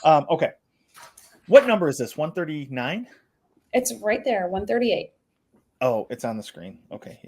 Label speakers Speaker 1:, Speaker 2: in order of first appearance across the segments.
Speaker 1: Okay. What number is this? 139?
Speaker 2: It's right there, 138.
Speaker 1: Oh, it's on the screen. Okay.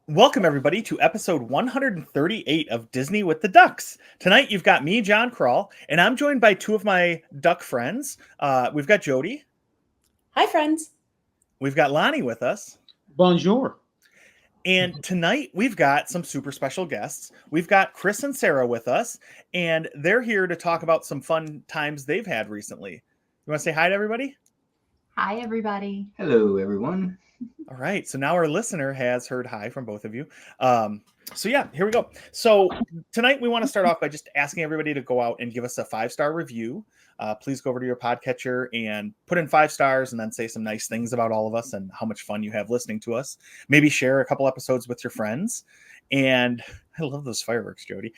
Speaker 1: Welcome, everybody, to episode 138 of Disney with the Ducks. Tonight, you've got me, John Krull, and I'm joined by two of my duck friends. We've got Jody.
Speaker 2: Hi, friends.
Speaker 1: We've got Lonnie with us.
Speaker 3: Bonjour.
Speaker 1: And tonight, we've got some super special guests. We've got Chris and Sarah with us, and they're here to talk about some fun times they've had recently. You want to say hi to everybody?
Speaker 4: Hi, everybody.
Speaker 3: Hello, everyone.
Speaker 1: All right. So now our listener has heard hi from both of you. So yeah, here we go. So tonight we want to start off by just asking everybody to go out and give us a 5-star review. Please go over to your podcatcher and put in 5 stars and then say some nice things about all of us and how much fun you have listening to us. Maybe share a couple episodes with your friends. And I love those fireworks, Jody.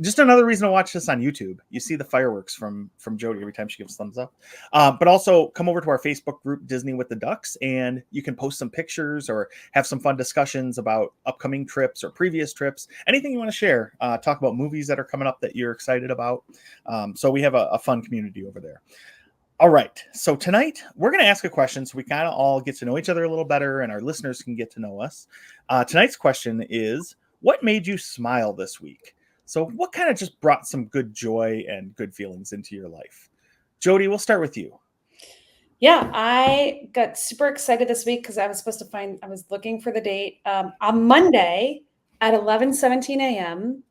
Speaker 1: Just another reason to watch this on YouTube. You see the fireworks from Jody every time she gives thumbs up. But also come over to our Facebook group, Disney with the Ducks, and you can post some pictures or have some fun discussions about upcoming trips or previous trips. Anything you want to share. Talk about movies that are coming up that you're excited about. So we have a fun community over there. All right. So tonight we're going to ask a question so we kind of all get to know each other a little better and our listeners can get to know us. Tonight's question is, what made you smile this week? So what kind of just brought some good joy and good feelings into your life? Jody, we'll start with you.
Speaker 2: Yeah, I got super excited this week because I was looking for the date. On Monday at 11:17 a.m.,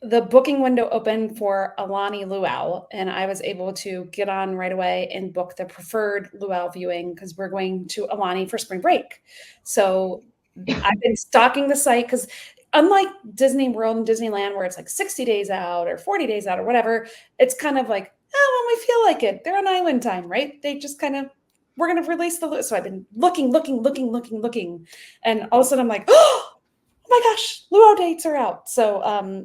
Speaker 2: the booking window opened for Alani Luau, and I was able to get on right away and book the preferred luau viewing because we're going to Alani for spring break. So I've been stalking the site because unlike Disney World and Disneyland, where it's like 60 days out or 40 days out or whatever, it's kind of like, when we feel like it. They're on island time, right? They just we're going to release the. So I've been looking. And all of a sudden I'm like, oh my gosh, luau dates are out. So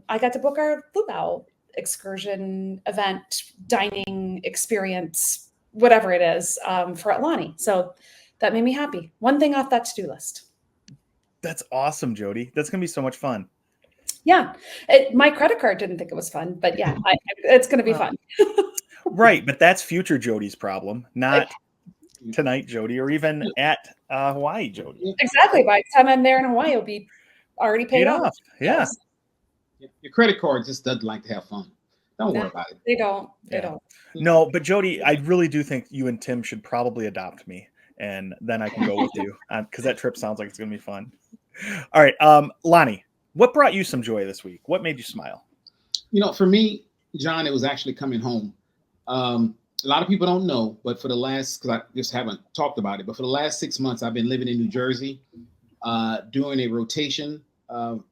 Speaker 2: I got to book our luau excursion event, dining experience, whatever it is, for Alani. So that made me happy. One thing off that to-do list.
Speaker 1: That's awesome, Jody. That's going to be so much fun.
Speaker 2: Yeah. My credit card didn't think it was fun, but yeah, it's going to be fun.
Speaker 1: Right. But that's future Jody's problem, not tonight, Jody, or even at Hawaii, Jody.
Speaker 2: Exactly. By the time I'm there in Hawaii, it'll be already paid off.
Speaker 1: Yeah.
Speaker 3: Your credit card just doesn't like to have fun. Don't worry about it.
Speaker 2: They don't.
Speaker 1: No, but Jody, I really do think you and Tim should probably adopt me. And then I can go with you because that trip sounds like it's going to be fun. All right. Lonnie, what brought you some joy this week? What made you smile?
Speaker 3: For me, John, it was actually coming home. A lot of people don't know, but for the last, because I just haven't talked about it, but for the last 6 months, I've been living in New Jersey, doing a rotation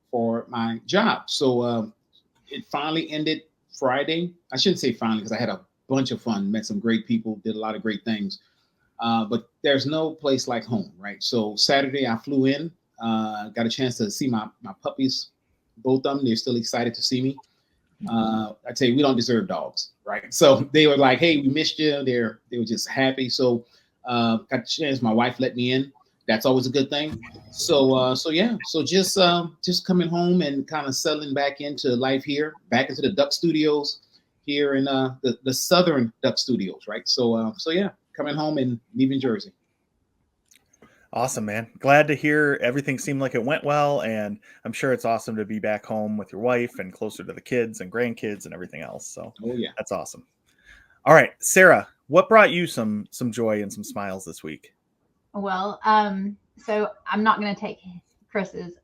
Speaker 3: for my job. So it finally ended Friday. I shouldn't say finally because I had a bunch of fun, met some great people, did a lot of great things. But there's no place like home, right? So Saturday I flew in, got a chance to see my puppies, both of them. They're still excited to see me. I tell you, we don't deserve dogs, right? So they were like, "Hey, we missed you." They were just happy. So got a chance. My wife let me in. That's always a good thing. So yeah. So just coming home and kind of settling back into life here, back into the Duck Studios here in the Southern Duck Studios, right? So yeah. Coming home and leaving Jersey.
Speaker 1: Awesome, man. Glad to hear everything seemed like it went well. And I'm sure it's awesome to be back home with your wife and closer to the kids and grandkids and everything else. So That's awesome. All right, Sarah, what brought you some joy and some smiles this week?
Speaker 4: Well, so I'm not going to take Chris's.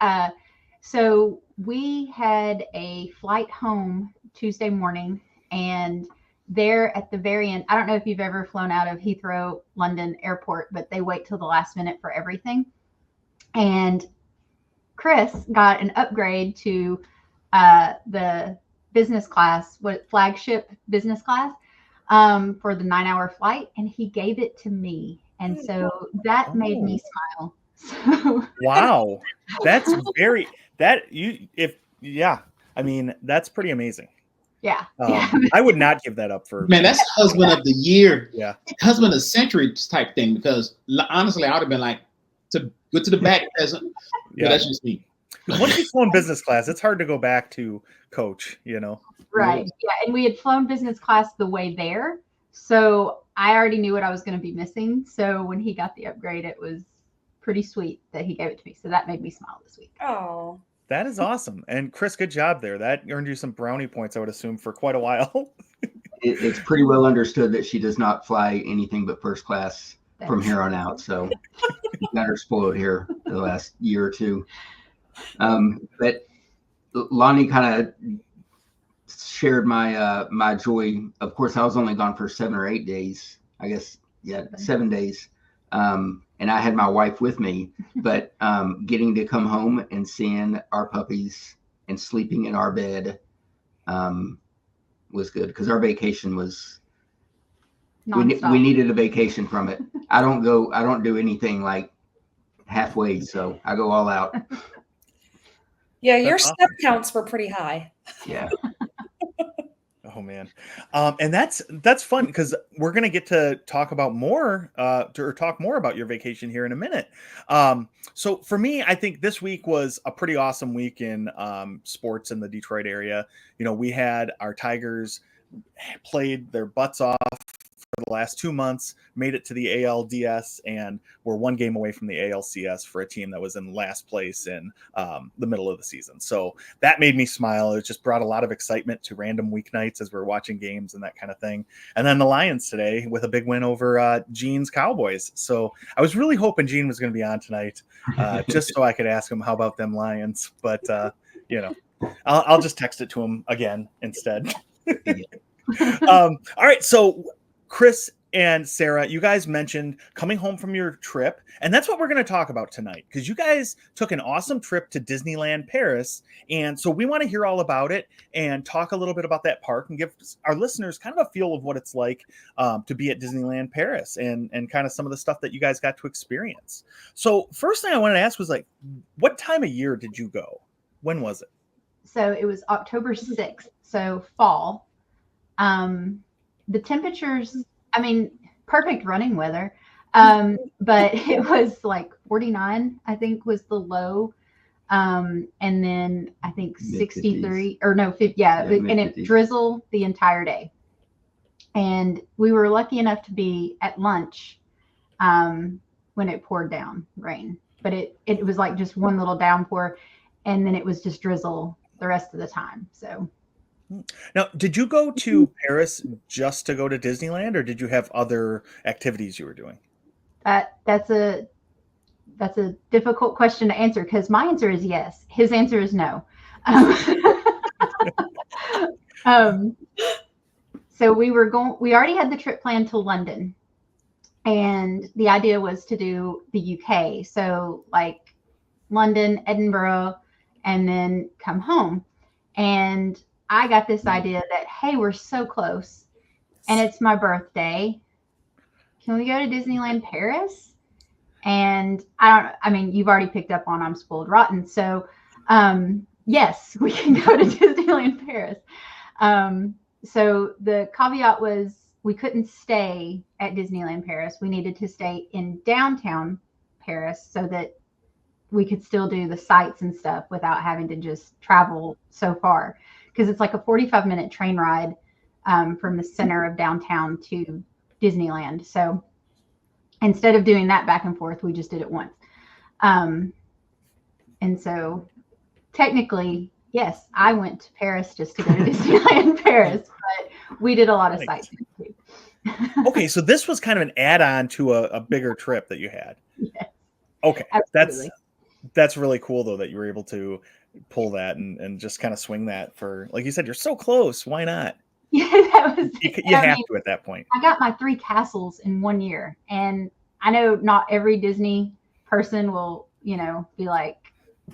Speaker 4: So we had a flight home Tuesday morning, and there at the very end, I don't know if you've ever flown out of Heathrow, London airport, but they wait till the last minute for everything. And Chris got an upgrade to the business class, flagship business class, for the 9-hour flight. And he gave it to me. And so that made me smile. So
Speaker 1: Wow. That's I mean, that's pretty amazing.
Speaker 4: yeah.
Speaker 1: I would not give that up for.
Speaker 3: Man, that's husband of the year,
Speaker 1: Yeah.
Speaker 3: husband of the century type thing. Because honestly, I would have been like, to go to the back peasant. Yeah, that's just me.
Speaker 1: Once you've flown business class, it's hard to go back to coach,
Speaker 4: Right. Yeah. And we had flown business class the way there. So I already knew what I was going to be missing. So when he got the upgrade, it was pretty sweet that he gave it to me. So that made me smile this week.
Speaker 2: Oh,
Speaker 1: That is awesome. And Chris, good job there. That earned you some brownie points, I would assume, for quite a while.
Speaker 5: It's pretty well understood that she does not fly anything but first class from here on out. So we got her spoiled here the last year or two. But Lonnie kind of shared my joy. Of course, I was only gone for 7 or 8 days. I guess, 7 days. And I had my wife with me, but getting to come home and seeing our puppies and sleeping in our bed was good, because our vacation was we needed a vacation from it. I don't do anything like halfway, so I go all out.
Speaker 2: yeah, your step counts were pretty high.
Speaker 5: Yeah.
Speaker 1: Oh man. And that's fun, because we're going to get to talk about more about your vacation here in a minute. So for me, I think this week was a pretty awesome week in sports in the Detroit area. We had our Tigers played their butts off for the last 2 months, made it to the ALDS, and were 1 game away from the ALCS for a team that was in last place in the middle of the season. So that made me smile. It just brought a lot of excitement to random weeknights as we were watching games and that kind of thing. And then the Lions today with a big win over Gene's Cowboys. So I was really hoping Gene was going to be on tonight, just so I could ask him how about them Lions. But I'll just text it to him again instead. All right, so Chris and Sarah, you guys mentioned coming home from your trip, and that's what we're going to talk about tonight, because you guys took an awesome trip to Disneyland Paris, and so we want to hear all about it and talk a little bit about that park and give our listeners kind of a feel of what it's like to be at Disneyland Paris and kind of some of the stuff that you guys got to experience. So first thing I wanted to ask was, like, what time of year did you go? When was it?
Speaker 4: So it was October 6th, so fall. The temperatures, I mean, perfect running weather, but it was like 49, I think, was the low. And then I think 63 or no, 50, and it drizzled the entire day. And we were lucky enough to be at lunch when it poured down rain, but it was like just one little downpour, and then it was just drizzle the rest of the time. So
Speaker 1: now, did you go to Paris just to go to Disneyland, or did you have other activities you were doing?
Speaker 4: That's a difficult question to answer, because my answer is yes. His answer is no. So we already had the trip planned to London, and the idea was to do the UK. So like London, Edinburgh, and then come home. And I got this idea that, hey, we're so close and it's my birthday. Can we go to Disneyland Paris? And I mean, you've already picked up on I'm spoiled rotten. So yes, we can go to Disneyland Paris. So the caveat was we couldn't stay at Disneyland Paris. We needed to stay in downtown Paris so that we could still do the sights and stuff without having to just travel so far. Because it's like a 45-minute train ride from the center of downtown to Disneyland. So instead of doing that back and forth, we just did it once. And so technically, yes, I went to Paris just to go to Disneyland Paris, but we did a lot of sightseeing too.
Speaker 1: Okay, so this was kind of an add-on to a bigger trip that you had.
Speaker 4: Yes,
Speaker 1: okay,
Speaker 4: absolutely.
Speaker 1: That's really cool, though, that you were able to pull that and just kind of swing that for, like you said, you're so close. Why not?
Speaker 4: Yeah, that was.
Speaker 1: You have to at that point.
Speaker 4: I got my 3 castles in 1 year, and I know not every Disney person will, be like,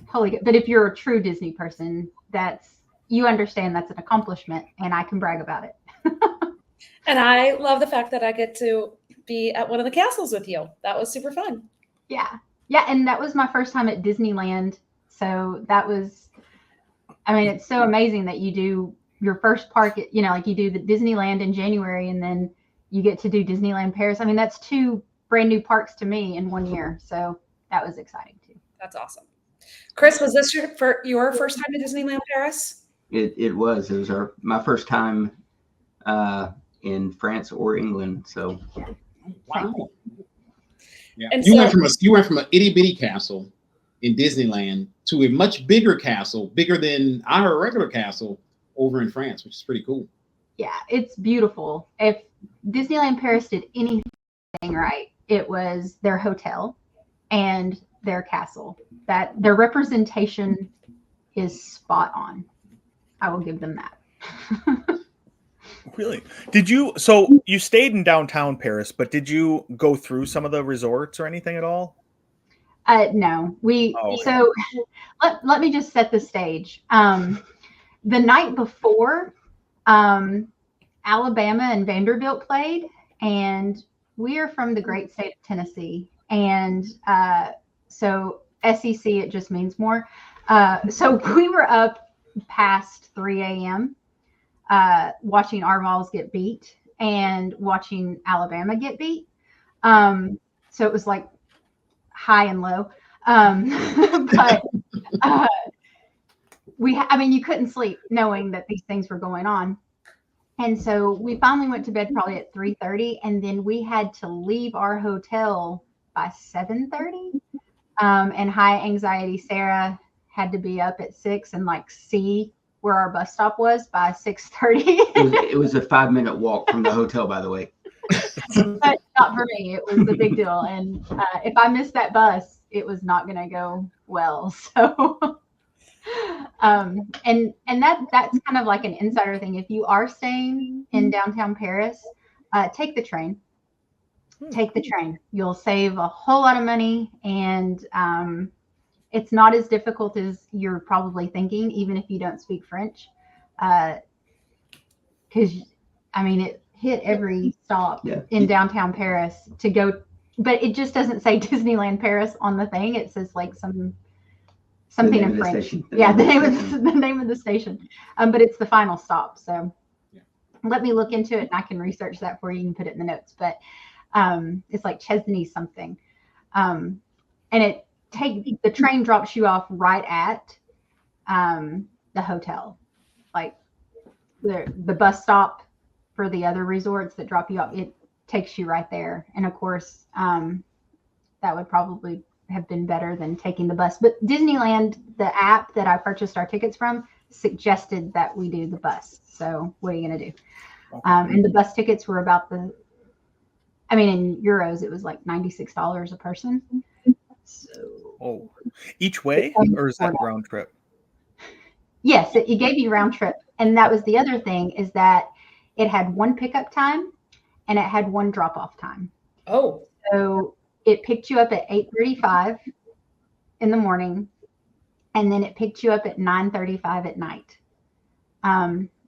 Speaker 4: holy God. But if you're a true Disney person, you understand that's an accomplishment, and I can brag about it.
Speaker 2: And I love the fact that I get to be at one of the castles with you. That was super fun.
Speaker 4: Yeah. Yeah. And that was my first time at Disneyland. So that was, I mean, it's so amazing that you do your first park, you know, like you do the Disneyland in January and then you get to do Disneyland Paris. I mean, that's 2 brand new parks to me in 1 year. So that was exciting too.
Speaker 2: That's awesome. Chris, was this your first time to Disneyland Paris?
Speaker 5: It was my first time in France or England. So
Speaker 3: Wow. Yeah.
Speaker 2: And
Speaker 3: You
Speaker 2: so-
Speaker 3: went from an itty bitty castle in Disneyland to a much bigger castle, bigger than our regular castle over in France, which is pretty cool.
Speaker 4: Yeah, it's beautiful. If Disneyland Paris did anything right, it was their hotel and their castle. That their representation is spot on. I will give them that.
Speaker 1: Really? So you stayed in downtown Paris, but did you go through some of the resorts or anything at all?
Speaker 4: No, we.
Speaker 1: Oh, okay.
Speaker 4: So let me just set the stage. The night before, Alabama and Vanderbilt played, and we are from the great state of Tennessee, and so SEC, it just means more. So we were up past 3 a.m. Watching our Vols get beat and watching Alabama get beat. So it was like high and low. But I mean, you couldn't sleep knowing that these things were going on. And so we finally went to bed probably at 3:30, and then we had to leave our hotel by 7:30. And high anxiety Sarah had to be up at 6 and like see where our bus stop was by 6:30.
Speaker 5: it was a 5-minute walk from the hotel, by the way.
Speaker 4: But not for me. It was a big deal. And if I missed that bus, it was not going to go well. So, and that's kind of like an insider thing. If you are staying in downtown Paris, take the train. Take the train. You'll save a whole lot of money, and it's not as difficult as you're probably thinking, even if you don't speak French. Because, I mean, it hit every stop in downtown Paris to go, but it just doesn't say Disneyland Paris on the thing. It says like something in French. Yeah, the name of the station. But it's the final stop. So let me look into it, and I can research that for you and put it in the notes. But it's like Chesney something, and the train drops you off right at the hotel, like the bus stop for the other resorts that drop you off. It takes you right there, and of course that would probably have been better than taking the bus. But Disneyland, the app that I purchased our tickets from, suggested that we do the bus. So what are you gonna do? Okay. And the bus tickets were about in euros, it was like $96 a person. So,
Speaker 1: each way, or is that round trip?
Speaker 4: Yes, it gave you round trip. And that was the other thing, is that it had one pickup time and it had one drop off time.
Speaker 2: Oh.
Speaker 4: So it picked you up at 8:35 in the morning, and then it picked you up at 9:35 at night.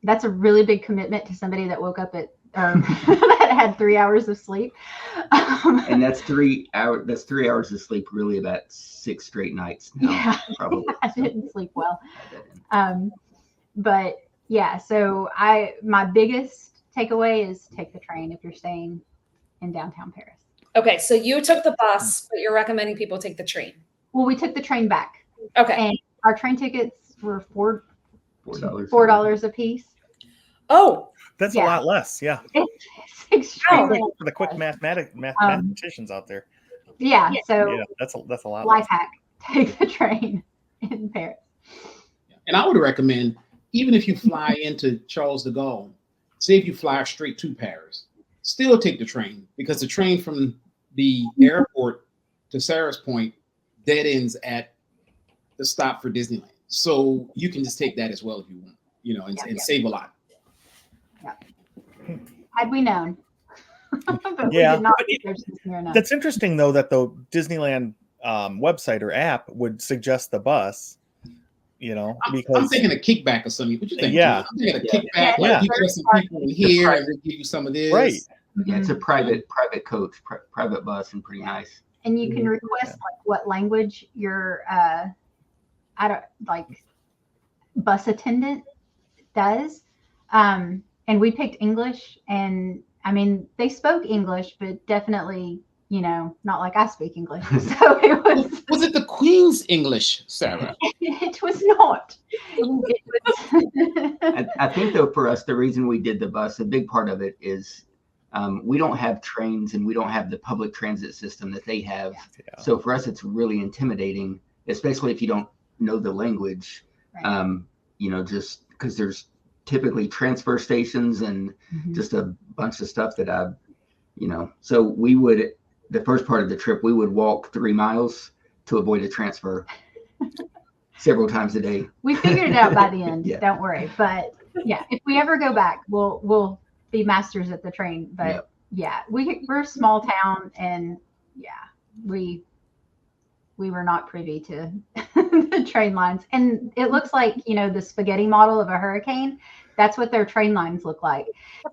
Speaker 4: That's a really big commitment to somebody that woke up at that had 3 hours of sleep.
Speaker 5: And that's 3 hours. That's 3 hours of sleep. Really, about 6 straight nights. Now,
Speaker 4: yeah,
Speaker 5: probably.
Speaker 4: I didn't sleep well. But yeah, so my biggest takeaway is take the train if you're staying in downtown Paris.
Speaker 2: Okay, so you took the bus, but you're recommending people take the train.
Speaker 4: Well, we took the train back.
Speaker 2: Okay.
Speaker 4: And our train tickets were $4 a piece.
Speaker 2: Oh,
Speaker 1: that's a lot less. Yeah.
Speaker 4: It's extremely
Speaker 1: for the quick mathematicians out there.
Speaker 4: Yeah. So
Speaker 1: that's a lot.
Speaker 4: Life hack: take the train in Paris.
Speaker 3: And I would recommend, even if you fly into Charles de Gaulle, say if you fly straight to Paris, still take the train, because the train from the airport to Sarah's point dead ends at the stop for Disneyland. So you can just take that as well if you want, and save a lot.
Speaker 4: Yeah. Had we known. But
Speaker 1: yeah.
Speaker 4: But
Speaker 1: that's interesting, though, that the Disneyland website or app would suggest the bus. Because
Speaker 3: I'm thinking a kickback or something. What you think?
Speaker 1: Yeah,
Speaker 3: I'm thinking a kickback. Like you put some people in here and they give you some of this.
Speaker 1: Right.
Speaker 5: Yeah, it's a private coach, private bus, and pretty nice.
Speaker 4: And you can request like what language your bus attendant does. And we picked English, and I mean they spoke English, but definitely, not like I speak English. So it
Speaker 3: Was it the Queen's English, Sarah?
Speaker 4: it was not. It was
Speaker 5: I think though, for us, the reason we did the bus, a big part of it is we don't have trains and we don't have the public transit system that they have.
Speaker 1: Yeah.
Speaker 5: So for us, it's really intimidating, especially if you don't know the language.
Speaker 4: Right.
Speaker 5: Just because there's typically transfer stations and just a bunch of stuff that so we would, the first part of the trip, we would walk 3 miles to avoid a transfer several times a day.
Speaker 4: We figured it out by the end.
Speaker 5: Yeah.
Speaker 4: Don't worry. But yeah, if we ever go back, we'll be masters at the train. But yeah, we're a small town, and we were not privy to the train lines. And it looks like, the spaghetti model of a hurricane. That's what their train lines look like.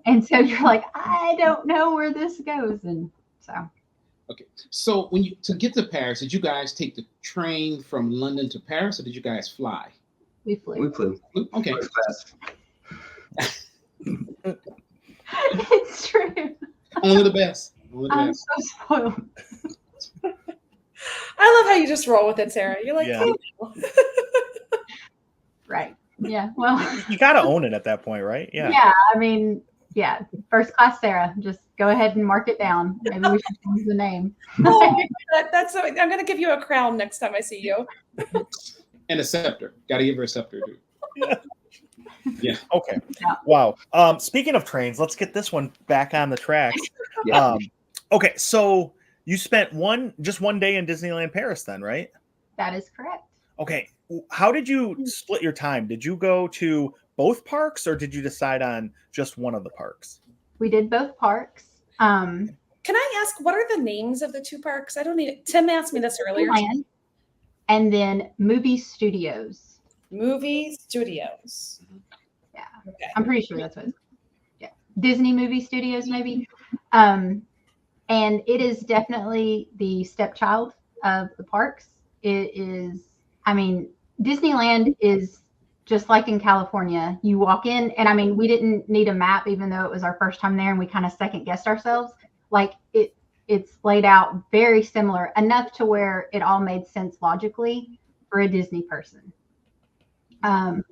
Speaker 4: And so you're like, I don't know where this goes. And so.
Speaker 3: Okay. So to get to Paris, did you guys take the train from London to Paris, or did you guys fly?
Speaker 4: We flew.
Speaker 5: We flew.
Speaker 3: Okay.
Speaker 5: First class.
Speaker 4: It's true.
Speaker 3: Only the best.
Speaker 4: I'm so spoiled.
Speaker 2: I love how you just roll with it, Sarah. You're like,
Speaker 1: Yeah.
Speaker 2: oh.
Speaker 4: Right. Yeah. Well,
Speaker 1: You got to own it at that point, right? Yeah.
Speaker 4: yeah. I mean, yeah. First class Sarah. Just go ahead and mark it down. Maybe we should change the name.
Speaker 2: That's I'm going to give you a crown next time I see you.
Speaker 3: And a scepter. Got to give her a scepter, dude. Yeah.
Speaker 1: Okay.
Speaker 4: Yeah.
Speaker 1: Wow. Speaking of trains, let's get this one back on the tracks.
Speaker 5: Yeah.
Speaker 1: Okay. So you spent just one day in Disneyland Paris then, right?
Speaker 4: That is correct.
Speaker 1: Okay. How did you split your time? Did you go to both parks, or did you decide on just one of the parks?
Speaker 4: We did both parks.
Speaker 2: Can I ask, what are the names of the two parks? I don't need Tim asked me this earlier.
Speaker 4: Disneyland, and then Movie Studios.
Speaker 2: Movie Studios.
Speaker 4: Yeah.
Speaker 2: Okay.
Speaker 4: I'm pretty sure that's what it's, yeah. Disney Movie Studios, maybe. And it is definitely the stepchild of the parks. It is, I mean, Disneyland is just like in California. You walk in, and I mean, we didn't need a map, even though it was our first time there and we kind of second guessed ourselves. Like it's laid out very similar, enough to where it all made sense logically for a Disney person. And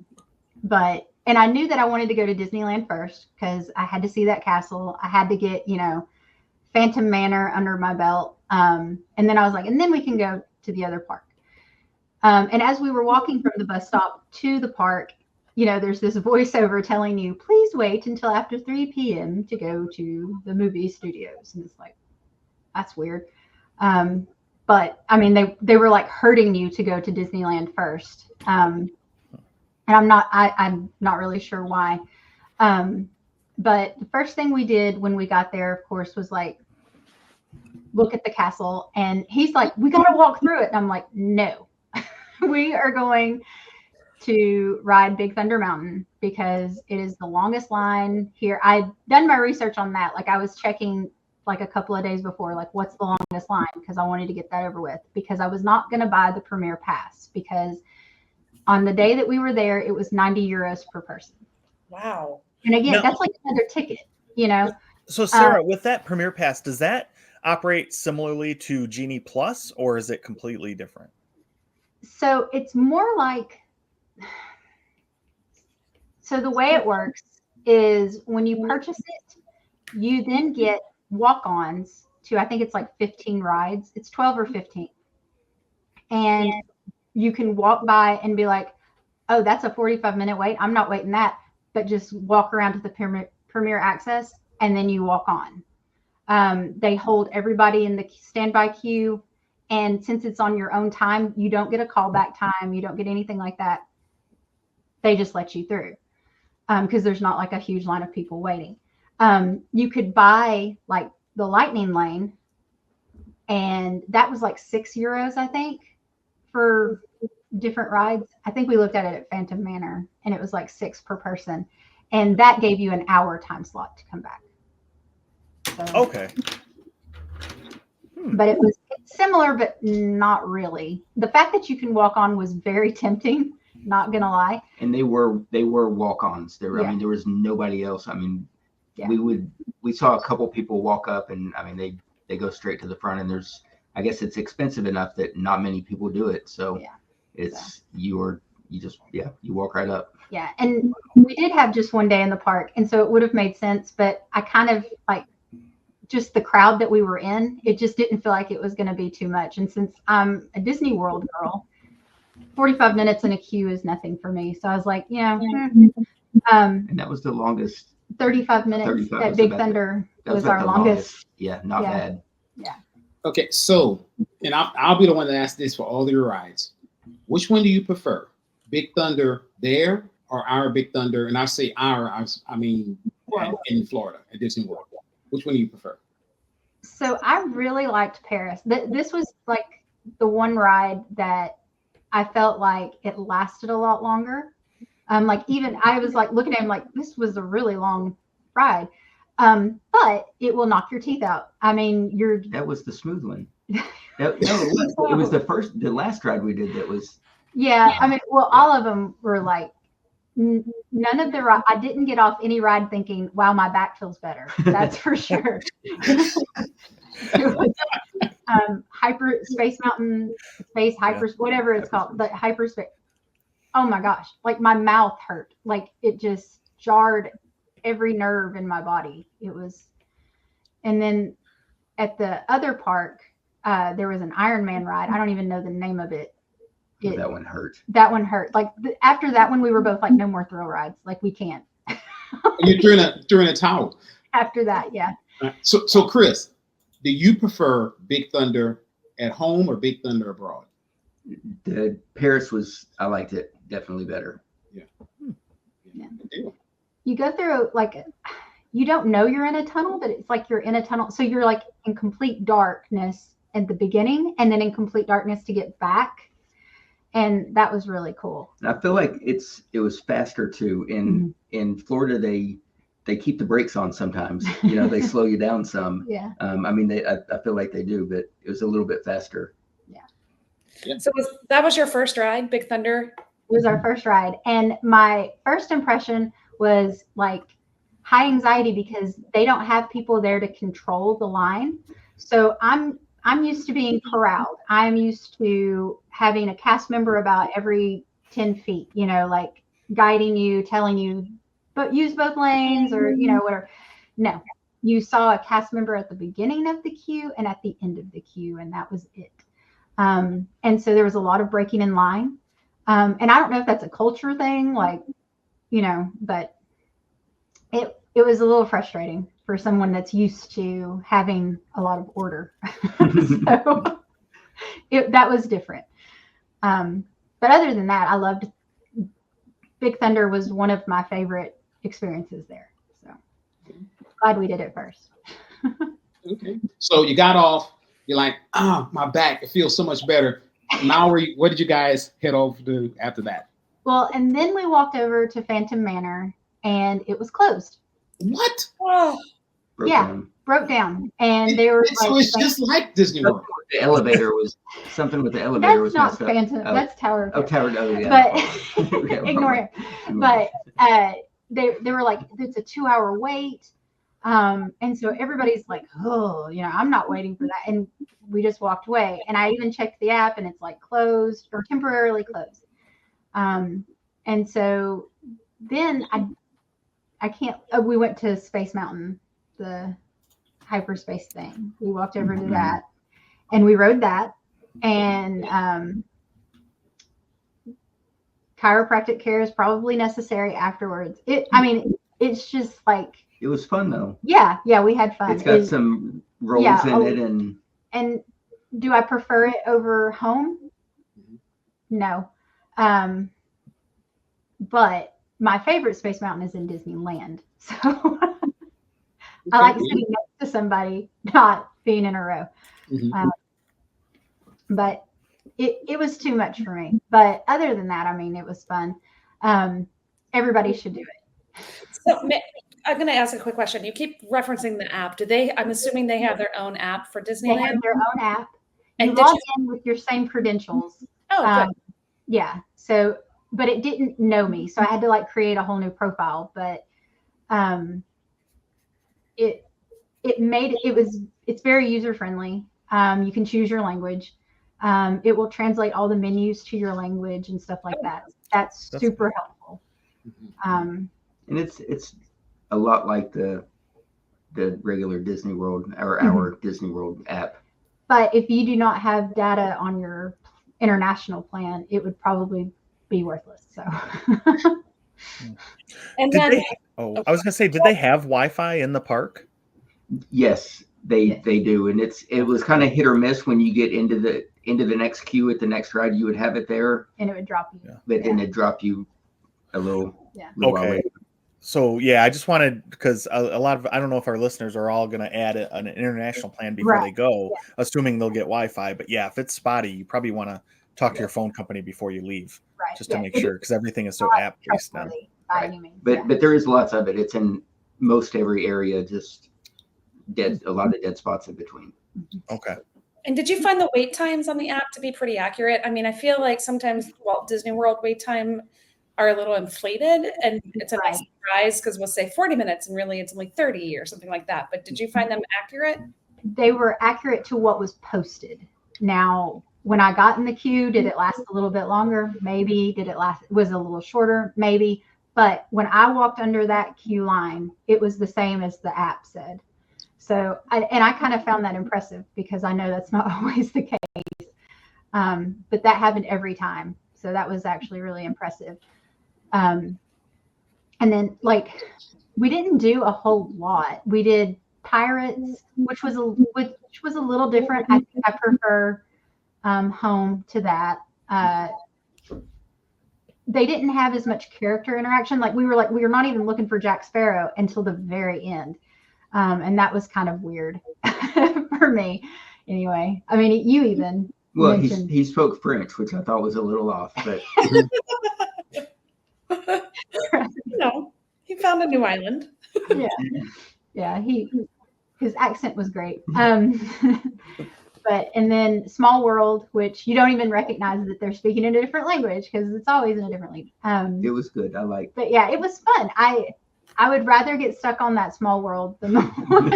Speaker 4: I knew that I wanted to go to Disneyland first because I had to see that castle. I had to get, Phantom Manor under my belt. And then I was like, and then we can go to the other park. And as we were walking from the bus stop to the park, there's this voiceover telling you, please wait until after 3 p.m. to go to the movie studios. And it's like, that's weird. But I mean, they were like hurting you to go to Disneyland first. And I'm not really sure why. But the first thing we did when we got there, of course, was like, look at the castle. And he's like, we got to walk through it. And I'm like, no, we are going to ride Big Thunder Mountain because it is the longest line here. I'd done my research on that. Like I was checking like a couple of days before, like what's the longest line? Because I wanted to get that over with, because I was not going to buy the Premier Pass, because on the day that we were there, it was 90 euros per person.
Speaker 2: Wow.
Speaker 4: And again,
Speaker 1: No.
Speaker 4: that's like another ticket,
Speaker 1: So Sarah, with that Premier Pass, does that operate similarly to Genie Plus, or is it completely different?
Speaker 4: So it's more like, so the way it works is when you purchase it, you then get walk-ons to, I think it's like 15 rides. It's 12 or 15. And you can walk by and be like, oh, that's a 45-minute wait. I'm not waiting that, but just walk around to the Premier Access, and then you walk on. They hold everybody in the standby queue. And since it's on your own time, you don't get a callback time. You don't get anything like that. They just let you through because there's not like a huge line of people waiting. You could buy like the Lightning Lane, and that was like 6 euros, I think, for different rides. I think we looked at it at Phantom Manor, and it was like 6 per person. And that gave you an hour time slot to come back. So,
Speaker 1: Okay.
Speaker 4: but it was similar, but not really. The fact that you can walk on was very tempting. Not gonna lie.
Speaker 5: And they were walk-ons. There, I mean, there was nobody else. I mean, we saw a couple people walk up, and I mean, they go straight to the front. And I guess it's expensive enough that not many people do it. So you walk right up.
Speaker 4: Yeah, and we did have just one day in the park, and so it would have made sense. But I kind of like just the crowd that we were in. It just didn't feel like it was going to be too much. And since I'm a Disney World girl, 45 minutes in a queue is nothing for me. So I was like,
Speaker 5: And that was the longest.
Speaker 4: 35 minutes at Big Thunder was our longest.
Speaker 5: Yeah, not bad.
Speaker 4: Yeah.
Speaker 3: Okay, so, and I'll be the one to ask this for all of your rides. Which one do you prefer? Big Thunder there or our Big Thunder? And I say I mean in Florida at Disney World. Which one do you prefer?
Speaker 4: So I really liked Paris. This was like the one ride that I felt like it lasted a lot longer. Like even I was like looking at him like this was a really long ride. But it will knock your teeth out. I mean,
Speaker 5: that was the smooth one. It was the last ride we did that was.
Speaker 4: Yeah, I mean, well, all of them were like none of the I didn't get off any ride thinking, wow, my back feels better. That's for sure. Space Mountain, whatever it's called, but hyperspace. Oh my gosh, like my mouth hurt. Like it just jarred every nerve in my body. It was, and then at the other park, there was an Iron Man ride. I don't even know the name of it.
Speaker 5: That one hurt.
Speaker 4: That one hurt. Like after that one, we were both like, no more thrill rides. Like we can't.
Speaker 3: You're during a towel.
Speaker 4: After that, yeah.
Speaker 3: So Chris, do you prefer Big Thunder at home or Big Thunder abroad?
Speaker 5: The Paris I liked it definitely better.
Speaker 3: Yeah.
Speaker 4: You go through like, you don't know you're in a tunnel, but it's like you're in a tunnel. So you're like in complete darkness at the beginning and then in complete darkness to get back. And that was really cool.
Speaker 5: And I feel like it was faster too. In Florida, they keep the brakes on sometimes. They slow you down some.
Speaker 4: Yeah.
Speaker 5: I mean, I feel like they do, but it was a little bit faster.
Speaker 2: Yeah. So that was your first ride, Big Thunder?
Speaker 4: It was our first ride. And my first impression was like high anxiety because they don't have people there to control the line. So I'm used to being corralled. I'm used to having a cast member about every 10 feet, like guiding you, telling you, but use both lanes or, whatever. No, you saw a cast member at the beginning of the queue and at the end of the queue, and that was it. And so there was a lot of breaking in line. And I don't know if that's a culture thing, like, but it was a little frustrating for someone that's used to having a lot of order. So that was different. But other than that, I loved Big Thunder was one of my favorite experiences there. So glad we did it first.
Speaker 3: Okay. So you got off, you're like, my back, it feels so much better. Now what did you guys head over to after that?
Speaker 4: Well, and then we walked over to Phantom Manor and it was closed.
Speaker 3: What?
Speaker 2: Oh.
Speaker 4: Broke down. And they were
Speaker 3: so it's just like Disney World.
Speaker 5: The elevator was something with the elevator.
Speaker 4: That's not Phantom. That's Tower.
Speaker 5: Tower. Oh, yeah.
Speaker 4: But ignore it. But they were like, it's a 2-hour wait. And so everybody's like, oh, I'm not waiting for that. And we just walked away. And I even checked the app and it's like closed or temporarily closed. And so then I can't, we went to Space Mountain, the hyperspace thing. We walked over to that and we rode that. And chiropractic care is probably necessary afterwards. It's just like,
Speaker 5: it was fun though.
Speaker 4: Yeah, we had fun.
Speaker 5: It's got some rolls in it,
Speaker 4: and do I prefer it over home? No. But my favorite Space Mountain is in Disneyland. So I like sitting next to somebody, not being in a row. But it was too much for me. But other than that, it was fun. Everybody should do it.
Speaker 2: So I'm going to ask a quick question. You keep referencing the app. I'm assuming they have their own app for
Speaker 4: They
Speaker 2: Disneyland?
Speaker 4: have their own app. You
Speaker 2: And
Speaker 4: log in with your same credentials.
Speaker 2: Oh, good.
Speaker 4: Yeah. So, but it didn't know me, so I had to like create a whole new profile. But it's very user friendly. You can choose your language. It will translate all the menus to your language and stuff like that. That's super helpful.
Speaker 5: And it's a lot like the regular Disney World or our Disney World app.
Speaker 4: But if you do not have data on your international plan, it would probably be worthless. So.
Speaker 2: And
Speaker 1: Did
Speaker 2: then,
Speaker 1: they, I was gonna say, did they have Wi-Fi in the park?
Speaker 5: Yes, they do, and it was kind of hit or miss when you get into the next queue at the next ride. You would have it there,
Speaker 4: And it would drop you.
Speaker 5: but then it'd drop you a little.
Speaker 4: Yeah.
Speaker 5: little while
Speaker 1: Okay.
Speaker 5: later.
Speaker 1: So yeah, I just wanted, because a lot of, I don't know if our listeners are all going to add an international plan before they go, assuming they'll get Wi-Fi. But yeah, if it's spotty, you probably want to talk to your phone company before you leave,
Speaker 4: Right.
Speaker 1: just to make sure, because everything is so app based now.
Speaker 4: Trustworthy by any means.
Speaker 5: But there is lots of it. It's in most every area, just a lot of dead spots in between.
Speaker 1: Okay.
Speaker 2: And did you find the wait times on the app to be pretty accurate? I mean, I feel like sometimes Walt Disney World wait time are a little inflated, and it's a nice surprise because we'll say 40 minutes and really it's only 30 or something like that. But did you find them accurate?
Speaker 4: They were accurate to what was posted. Now, when I got in the queue, did it last a little bit longer? Maybe. Was a little shorter? Maybe. But when I walked under that queue line, it was the same as the app said. So, I kind of found that impressive because I know that's not always the case. But that happened every time. So that was actually really impressive. And then we didn't do a whole lot. We did Pirates, which was a little different. I think I prefer Home to that. They didn't have as much character interaction. We were not even looking for Jack Sparrow until the very end. And that was kind of weird for me. Anyway, I mean, you even mentioned...
Speaker 5: he spoke French, which I thought was a little off, but
Speaker 2: he found a new island.
Speaker 4: Yeah, his accent was great. But and then Small World, which you don't even recognize that they're speaking in a different language because it's always in a different language.
Speaker 5: It was good. I liked.
Speaker 4: But yeah, it was fun. I would rather get stuck on that Small World than the one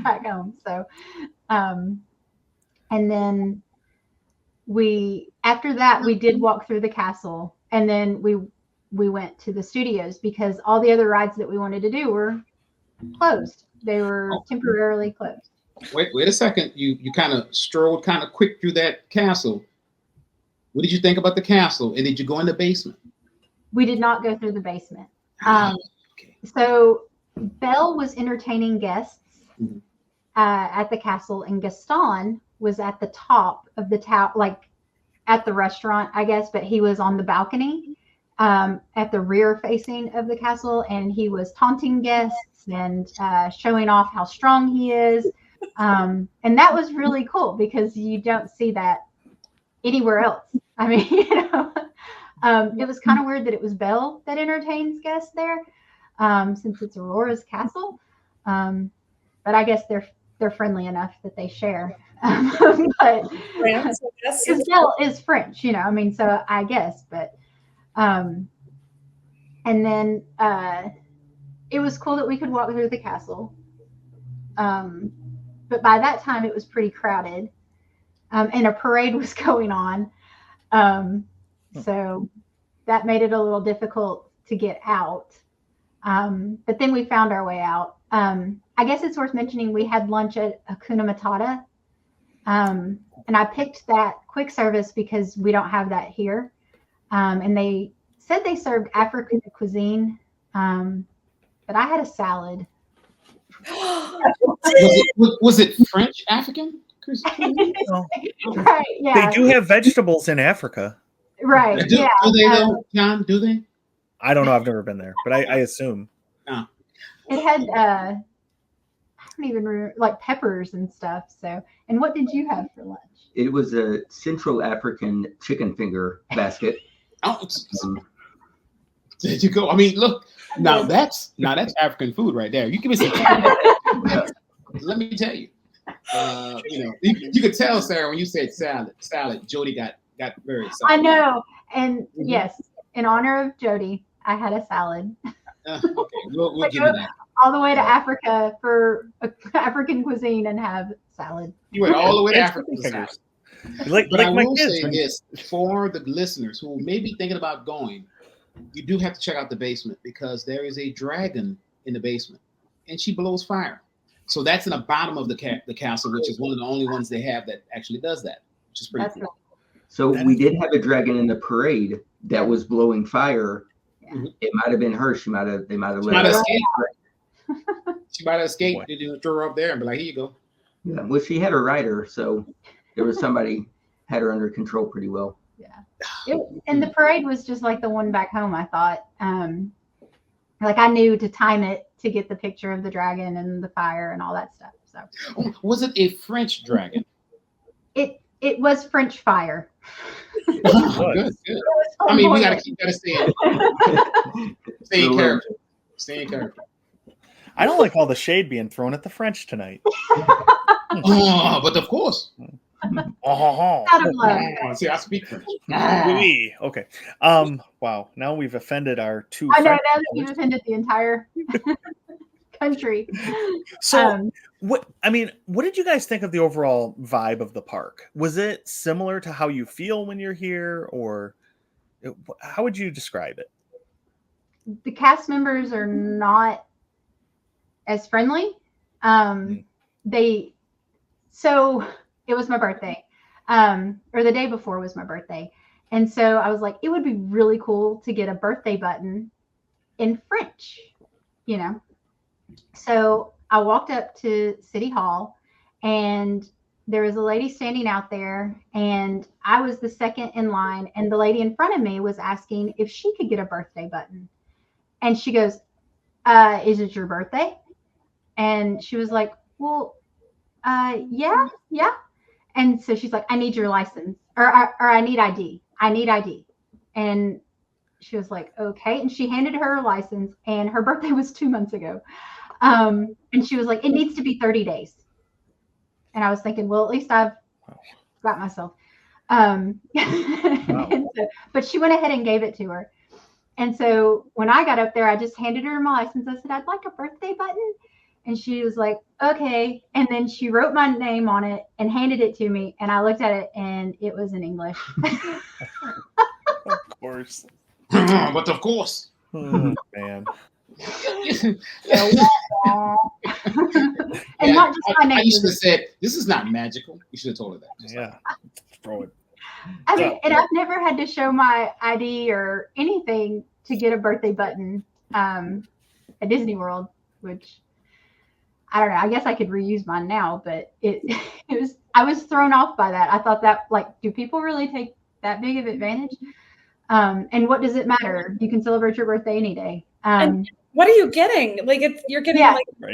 Speaker 4: back home. So, and then after that we did walk through the castle, and then we went to the studios because all the other rides that we wanted to do were closed. They were temporarily closed.
Speaker 3: Wait a second. You kind of strolled kind of quick through that castle. What did you think about the castle? And did you go in the basement?
Speaker 4: We did not go through the basement. So Belle was entertaining guests at the castle, and Gaston was at the top of the tower, at the restaurant, I guess, but he was on the balcony at the rear facing of the castle, and he was taunting guests and showing off how strong he is. And that was really cool because you don't see that anywhere else. I mean, it was kind of weird that it was Belle that entertains guests there, since it's Aurora's castle. But I guess they're friendly enough that they share. But Belle is French, so I guess. But and then it was cool that we could walk through the castle. But by that time it was pretty crowded, and a parade was going on. So that made it a little difficult to get out. But then we found our way out. I guess it's worth mentioning we had lunch at Hakuna Matata. And I picked that quick service because we don't have that here. And they said they served African cuisine. But I had a salad.
Speaker 3: Was it French African?
Speaker 4: Right, yeah.
Speaker 1: They do have vegetables in Africa.
Speaker 4: Right.
Speaker 3: Do they though, John? Do they?
Speaker 1: I don't know. I've never been there, but I assume.
Speaker 3: Oh.
Speaker 4: It had I don't even remember, peppers and stuff. So, and what did you have for lunch?
Speaker 5: It was a Central African chicken finger basket.
Speaker 3: There you go. I mean, look, now that's African food right there. You give me some. Let me tell you. You could tell, Sarah, when you said salad. Jody got very excited.
Speaker 4: I know, and yes, in honor of Jody, I had a salad.
Speaker 3: Okay, we'll give you that.
Speaker 4: All the way to Africa for African cuisine and have salad.
Speaker 3: You went all the way to Africa for salad.
Speaker 1: But
Speaker 3: I will say this for the listeners who may be thinking about going, you do have to check out the basement because there is a dragon in the basement, and she blows fire. So that's in the bottom of the castle, which is one of the only ones they have that actually does that, which is pretty cool.
Speaker 4: Right.
Speaker 5: So we did have a dragon in the parade that was blowing fire.
Speaker 3: Mm-hmm.
Speaker 5: It might have been her. They might have
Speaker 3: let her escape. She might have escaped. They didn't throw her up there and be like, here you go.
Speaker 5: Yeah, well, she had a rider, so there was somebody had her under control pretty well.
Speaker 4: Yeah. And the parade was just like the one back home, I thought. Like I knew to time it to get the picture of the dragon and the fire and all that stuff. So
Speaker 3: was it a French dragon?
Speaker 4: It was French fire.
Speaker 3: Good. I mean, we gotta stay in character. Stay in character.
Speaker 1: I don't like all the shade being thrown at the French tonight.
Speaker 3: But of course.
Speaker 4: Out of love.
Speaker 3: See, I speak French.
Speaker 1: Okay. Wow. Now we've offended our two.
Speaker 4: I know. Now that you've offended the entire country.
Speaker 1: So, what did you guys think of the overall vibe of the park? Was it similar to how you feel when you're here, or how would you describe it?
Speaker 4: The cast members are not as friendly. So it was my birthday, or the day before was my birthday. And so I was like, it would be really cool to get a birthday button in French, So I walked up to City Hall and there was a lady standing out there and I was the second in line. And the lady in front of me was asking if she could get a birthday button. And she goes, is it your birthday? And she was like, well, yeah. And so she's like, I need your license or I need ID. I need ID. And she was like, okay. And she handed her license and her birthday was 2 months ago. And she was like, it needs to be 30 days. And I was thinking, well, at least I've got myself. Wow. But she went ahead and gave it to her. And so when I got up there, I just handed her my license. I said, I'd like a birthday button. And she was like, okay. And then she wrote my name on it and handed it to me. And I looked at it and it was in English.
Speaker 1: Of course.
Speaker 3: But of course.
Speaker 1: Oh, man.
Speaker 4: And not just my name.
Speaker 3: I used to have said, this is not magical. You should have told her that.
Speaker 1: Yeah. Throw it.
Speaker 4: I mean, and I've never had to show my ID or anything to get a birthday button at Disney World, which I don't know. I guess I could reuse mine now, but I was thrown off by that. I thought that, like, do people really take that big of advantage? And what does it matter? You can celebrate your birthday any day.
Speaker 2: And what are you getting? Like, you're getting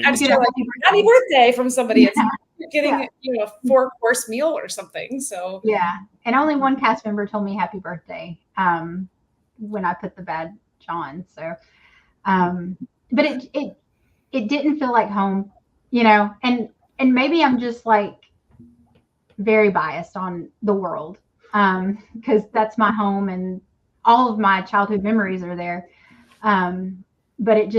Speaker 2: extra, happy birthday from somebody. It's you're getting a 4-course meal or something. So
Speaker 4: yeah, and only one cast member told me happy birthday when I put the badge on. So, but it didn't feel like home, and maybe I'm just like very biased on the world because that's my home and all of my childhood memories are there. But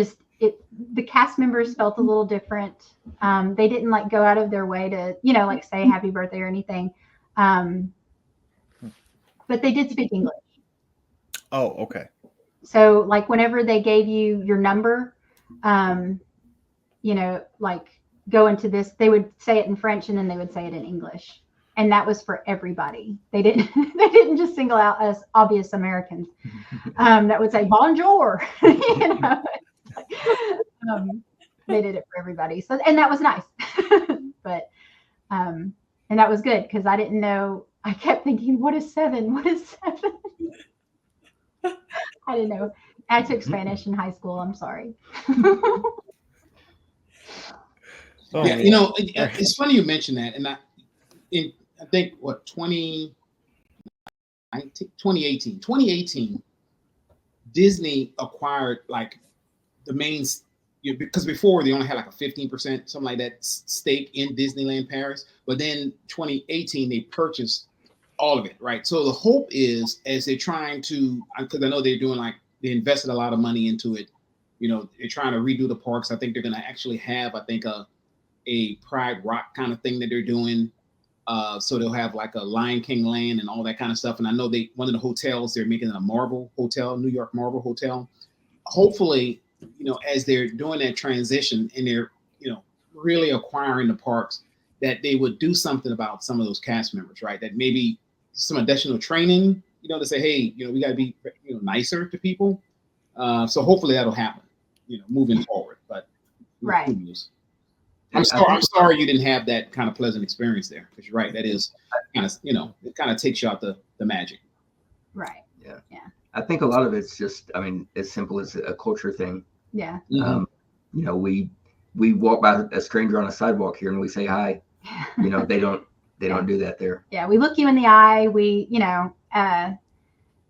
Speaker 4: the cast members felt a little different. They didn't like go out of their way to, like say happy birthday or anything. But they did speak English.
Speaker 1: Oh, okay.
Speaker 4: So like whenever they gave you your number, like go into this, they would say it in French and then they would say it in English. And that was for everybody. They didn't just single out us obvious Americans that would say bonjour. They did it for everybody. So, and that was nice. But, and that was good because I didn't know. I kept thinking, what is 7? What is 7? I didn't know. I took Spanish in high school. I'm sorry.
Speaker 3: Yeah, it's funny you mentioned that. And I think 2018, Disney acquired like the main, because before they only had like a 15%, something like that, stake in Disneyland Paris. But then 2018, they purchased all of it, right? So the hope is, as they're trying to, because I know they're doing like, they invested a lot of money into it. They're trying to redo the parks. I think they're going to actually have, I think, a Pride Rock kind of thing that they're doing. So they'll have like a Lion King land and all that kind of stuff. And I know one of the hotels, they're making it a Marvel hotel, New York Marvel hotel. Hopefully, as they're doing that transition and they're, really acquiring the parks, that they would do something about some of those cast members, right? That maybe some additional training, to say, hey, we got to be, nicer to people. So hopefully that'll happen, moving forward. But
Speaker 4: right.
Speaker 3: I'm sorry you didn't have that kind of pleasant experience there, because you're right. That is kind of, it kind of takes you out the magic.
Speaker 4: Right.
Speaker 5: Yeah. I think a lot of it's just, as simple as a culture thing.
Speaker 4: Yeah.
Speaker 5: We walk by a stranger on a sidewalk here and we say hi. They don't do that there.
Speaker 4: Yeah. We look you in the eye.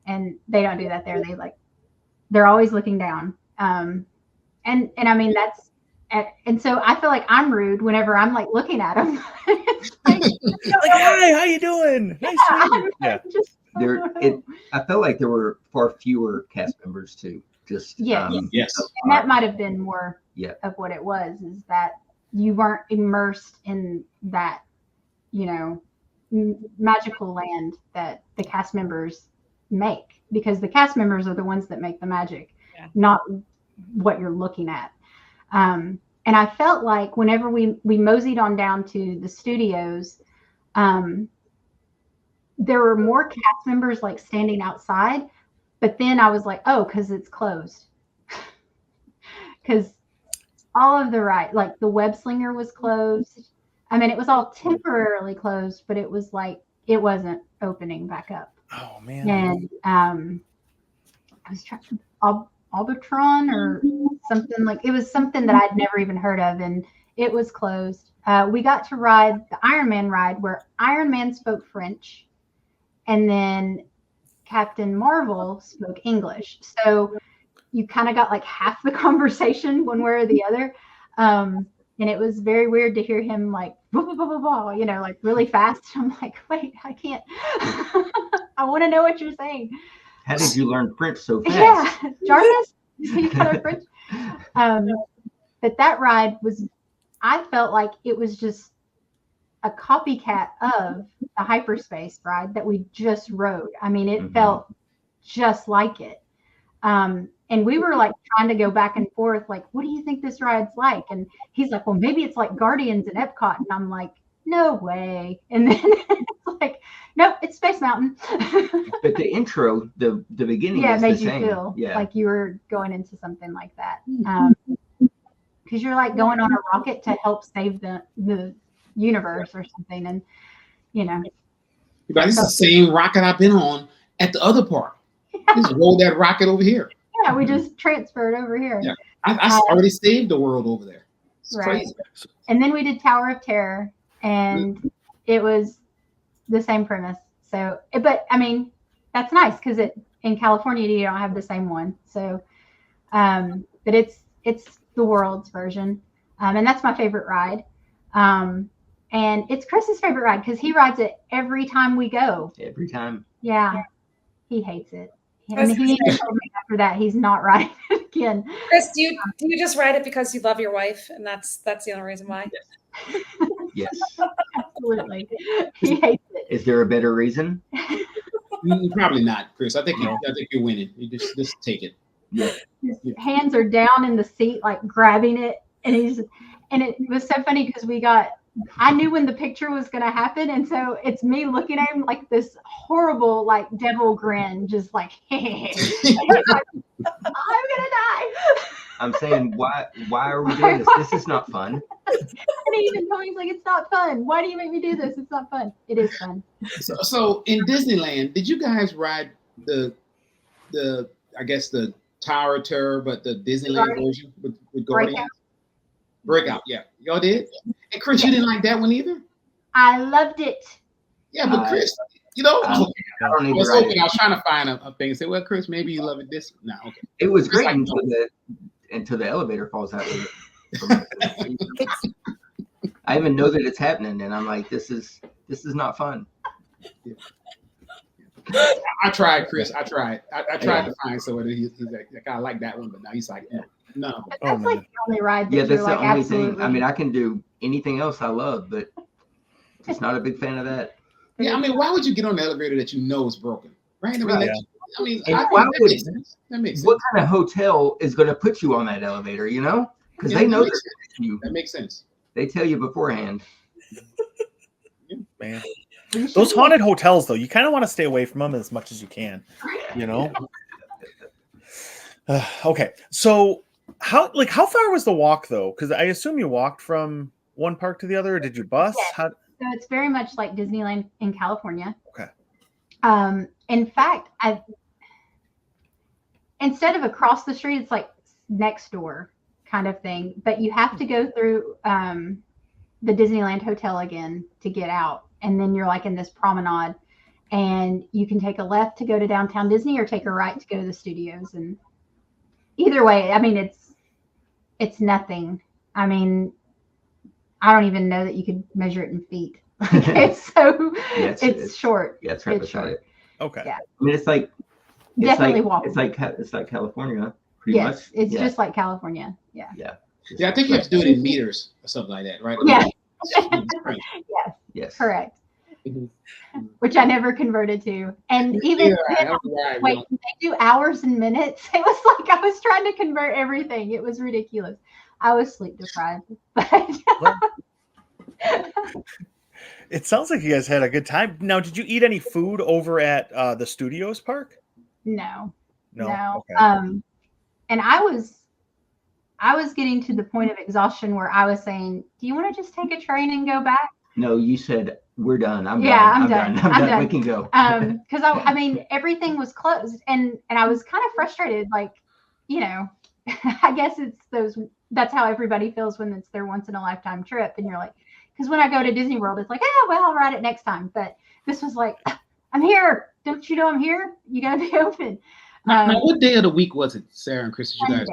Speaker 4: And they don't do that there. They're always looking down. And that's, and so I feel like I'm rude whenever I'm like looking at them.
Speaker 1: Like, hi, how you doing? Nice to meet you.
Speaker 5: I felt like there were far fewer cast members too. Just
Speaker 3: yes.
Speaker 4: And that might have been more of what it was, is that you weren't immersed in that, magical land that the cast members make, because the cast members are the ones that make the magic, not what you're looking at. And I felt like whenever we moseyed on down to the studios, there were more cast members like standing outside, but then I was like, oh, because it's closed. Because all of the like the Web Slinger was closed. It was all temporarily closed, but it was like, it wasn't opening back up.
Speaker 1: Oh man.
Speaker 4: And I was trying Albatron or something, like it was something that I'd never even heard of, and it was closed. We got to ride the Iron Man ride, where Iron Man spoke French and then Captain Marvel spoke English. So you kind of got like half the conversation one way or the other. And it was very weird to hear him like, blah, blah, blah, blah, blah, like really fast. I'm like, wait, I can't. I want to know what you're saying.
Speaker 5: How did you learn French so fast?
Speaker 4: Yeah, Jarvis, you got French. But that ride was, I felt like it was just a copycat of the hyperspace ride that we just rode. It felt just like it. And we were like trying to go back and forth, like, what do you think this ride's like? And he's like, well, maybe it's like Guardians at Epcot. And I'm like, no way. And then it's like, nope, it's Space Mountain.
Speaker 5: But the intro, the beginning,
Speaker 4: it made
Speaker 5: the
Speaker 4: you
Speaker 5: same.
Speaker 4: feel like you were going into something like that. Because you're like going on a rocket to help save the universe or something. And,
Speaker 3: This is the same rocket I've been on at the other park. Just roll that rocket over here.
Speaker 4: Yeah, we just transferred over here.
Speaker 3: Yeah, I already saved the world over there. It's crazy.
Speaker 4: And then we did Tower of Terror, and it was the same premise. So, but that's nice, because in California you don't have the same one. So, but it's the world's version, and that's my favorite ride. And it's Chris's favorite ride because he rides it every time we go.
Speaker 5: Every time.
Speaker 4: Yeah, he hates it. And he told me after that he's not riding it again.
Speaker 2: Chris, do you just ride it because you love your wife, and that's the only reason why?
Speaker 5: Yes.
Speaker 4: Absolutely. He hates it.
Speaker 5: Is there a better reason?
Speaker 3: Probably not, Chris. I think you're winning. You just take it.
Speaker 5: Yeah.
Speaker 4: His hands are down in the seat, like grabbing it, and it was so funny because I knew when the picture was going to happen. And so it's me looking at him like this horrible, like devil grin, just like, I'm going to die.
Speaker 5: I'm saying, why are we doing this? This is not fun.
Speaker 4: And he even told me, he's like, it's not fun. Why do you make me do this? It's not fun. It is fun.
Speaker 3: So in Disneyland, did you guys ride the I guess the Tower of Terror, but the Disneyland version with Guardians? Breakout, yeah. Y'all did? And Chris, you didn't like that one either?
Speaker 4: I loved it.
Speaker 3: Yeah, but Chris, You know,
Speaker 5: I don't need
Speaker 3: I
Speaker 5: to
Speaker 3: was
Speaker 5: write
Speaker 3: hoping
Speaker 5: it.
Speaker 3: I was trying to find a thing. Say, well, Chris, maybe you love it this. No, okay.
Speaker 5: It was
Speaker 3: Just
Speaker 5: great
Speaker 3: like
Speaker 5: until the elevator falls out. I even know that it's happening, and I'm like, this is not fun.
Speaker 3: I tried, Chris. I tried. I tried to find somebody. He's like, I like that one, but now he's like, no.
Speaker 4: But that's like the only ride that
Speaker 5: Yeah,
Speaker 4: you're
Speaker 5: that's the
Speaker 4: like
Speaker 5: only
Speaker 4: absolutely.
Speaker 5: thing. I mean, I can do anything else I love, but just not a big fan of that.
Speaker 3: Yeah, I mean, why would you get on the elevator that you know is broken? Right? I mean,
Speaker 5: Right.
Speaker 3: That makes sense.
Speaker 5: What kind of hotel is going to put you on that elevator? You know, because they know
Speaker 3: that makes sense.
Speaker 5: They tell you beforehand.
Speaker 1: Man, those haunted hotels, though, you kind of want to stay away from them as much as you can. You know. Okay, so how far was the walk though? Because I assume you walked from one park to the other, or did you bus?
Speaker 4: Yes. So it's very much like Disneyland in California.
Speaker 1: Okay.
Speaker 4: In fact, instead of across the street, it's like next door kind of thing. But you have to go through the Disneyland Hotel again to get out, and then you're like in this promenade, and you can take a left to go to downtown Disney or take a right to go to the studios. And either way, I mean, it's nothing. I mean, I don't even know that you could measure it in feet. It's short.
Speaker 5: Yeah, it's right beside it.
Speaker 1: Okay.
Speaker 4: Yeah.
Speaker 5: I mean, it's
Speaker 4: definitely walkable.
Speaker 5: It's like California, pretty much.
Speaker 4: It's just like California. Yeah.
Speaker 5: Yeah.
Speaker 3: Yeah, I think you have to do it in meters or something like that, right?
Speaker 4: Yeah.
Speaker 5: Yes.
Speaker 4: Correct. Which I never converted to. And even when they do hours and minutes, it was like I was trying to convert everything. It was ridiculous. I was sleep deprived. But
Speaker 1: it sounds like you guys had a good time. Now, did you eat any food over at the Studios Park?
Speaker 4: No.
Speaker 1: Okay.
Speaker 4: And I was getting to the point of exhaustion where I was saying, do you want to just take a train and go back?
Speaker 5: No, you said we're done. I'm
Speaker 4: done.
Speaker 5: We can go.
Speaker 4: Because I mean, everything was closed, and I was kind of frustrated. Like, you know, I guess that's how everybody feels when it's their once in a lifetime trip, and you're like, because when I go to Disney World, it's like, well, I'll ride it next time. But this was like, I'm here. Don't you know I'm here? You got to be open.
Speaker 3: Now, what day of the week was it, Sarah and Chris? You guys?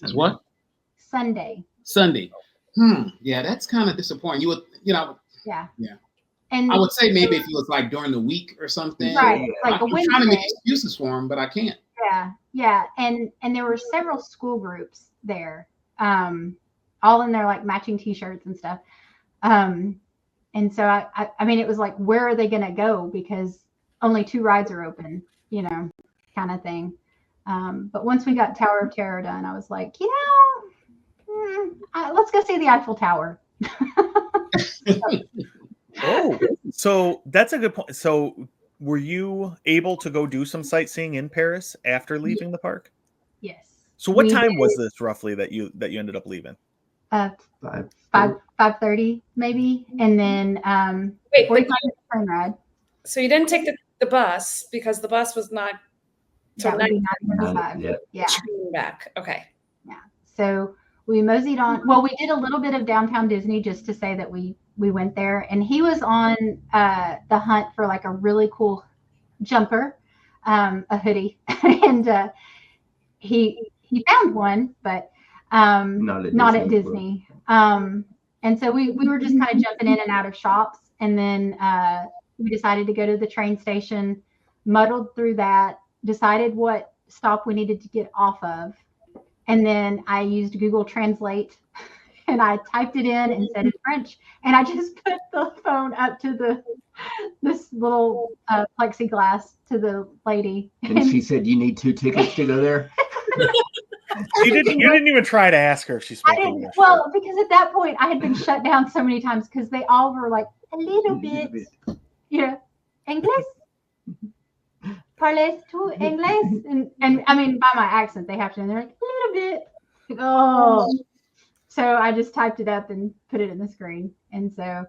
Speaker 3: It's what?
Speaker 4: Sunday.
Speaker 3: Yeah, that's kind of disappointing. You would,
Speaker 4: Yeah.
Speaker 3: And I would say maybe if it was like during the week or something.
Speaker 4: Right. Like
Speaker 3: I'm trying to make excuses for them, but I can't.
Speaker 4: Yeah. And there were several school groups there, all in their like matching T-shirts and stuff. And so I mean, it was like, where are they going to go? Because only 2 rides are open, kind of thing. But once we got Tower of Terror done, I was like, let's go see the Eiffel Tower.
Speaker 1: Oh, so that's a good point. So were you able to go do some sightseeing in Paris after leaving the park?
Speaker 4: Yes.
Speaker 1: So what time was this roughly that you ended up leaving?
Speaker 4: 5:30 maybe, and then 45 minute train ride.
Speaker 2: So you didn't take the bus because the bus was not till 9:45.
Speaker 4: Yeah.
Speaker 2: Back. Okay.
Speaker 4: Yeah. So we moseyed on. Well, we did a little bit of downtown Disney just to say that we went there, and he was on the hunt for like a really cool jumper, a hoodie, and he found one, but not at Disney. And so we were just kind of jumping in and out of shops, and then we decided to go to the train station, muddled through that, decided what stop we needed to get off of, and then I used Google Translate and I typed it in and said in French, and I just put the phone up to this little plexiglass to the lady.
Speaker 5: And she said, "You need 2 tickets to go there."
Speaker 1: You didn't even try to ask her if she spoke English.
Speaker 4: Well, because at that point I had been shut down so many times because they all were like a little bit, English. Parles-tu English? And I mean, by my accent, they have to, and they're like, a little bit. Like, oh. So I just typed it up and put it in the screen. And so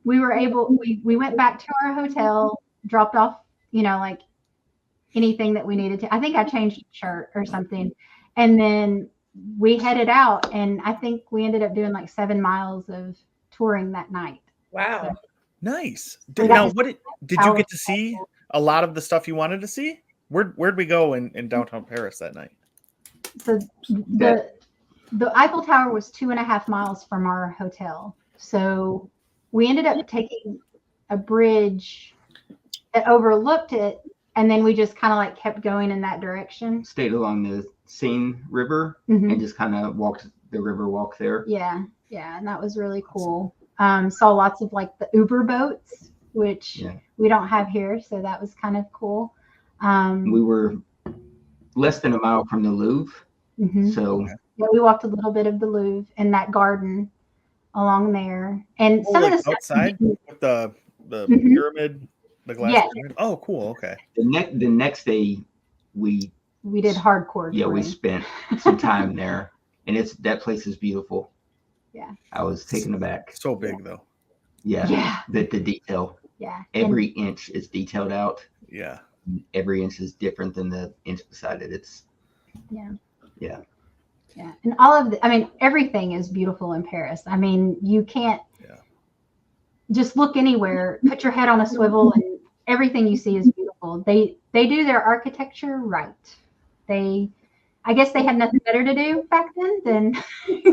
Speaker 4: we were able, we went back to our hotel, dropped off, like anything that we needed to. I think I changed a shirt or something. And then we headed out, and I think we ended up doing like 7 miles of touring that night.
Speaker 2: Wow.
Speaker 4: So,
Speaker 1: Nice.
Speaker 4: We got
Speaker 1: Now,
Speaker 4: to
Speaker 1: what did you get to see? A lot of the stuff you wanted to see? Where'd we go in downtown Paris that night?
Speaker 4: So the Eiffel Tower was 2.5 miles from our hotel. So we ended up taking a bridge that overlooked it, and then we just kind of like kept going in that direction.
Speaker 5: Stayed along the Seine River
Speaker 4: Mhm.
Speaker 5: and just kind of walked the river walk there.
Speaker 4: Yeah, and that was really cool. Saw lots of like the Uber boats, which we don't have here, so that was kind of cool.
Speaker 5: We were less than a mile from the Louvre, so
Speaker 4: yeah, we walked a little bit of the Louvre and that garden along there, and some of the stuff
Speaker 1: outside with the pyramid, the glass pyramid. Oh, cool. Okay.
Speaker 5: The next day we
Speaker 4: did hardcore.
Speaker 5: Yeah, we spent some time there, and that place is beautiful.
Speaker 4: Yeah,
Speaker 5: I was taken aback.
Speaker 1: So big though.
Speaker 5: Yeah. The detail.
Speaker 4: Yeah.
Speaker 5: Every inch is detailed out.
Speaker 1: Yeah.
Speaker 5: Every inch is different than the inch beside it. It's
Speaker 4: and all of everything is beautiful in Paris. I mean, you can't just look anywhere, put your head on a swivel, and everything you see is beautiful. They do their architecture right. I guess they had nothing better to do back then than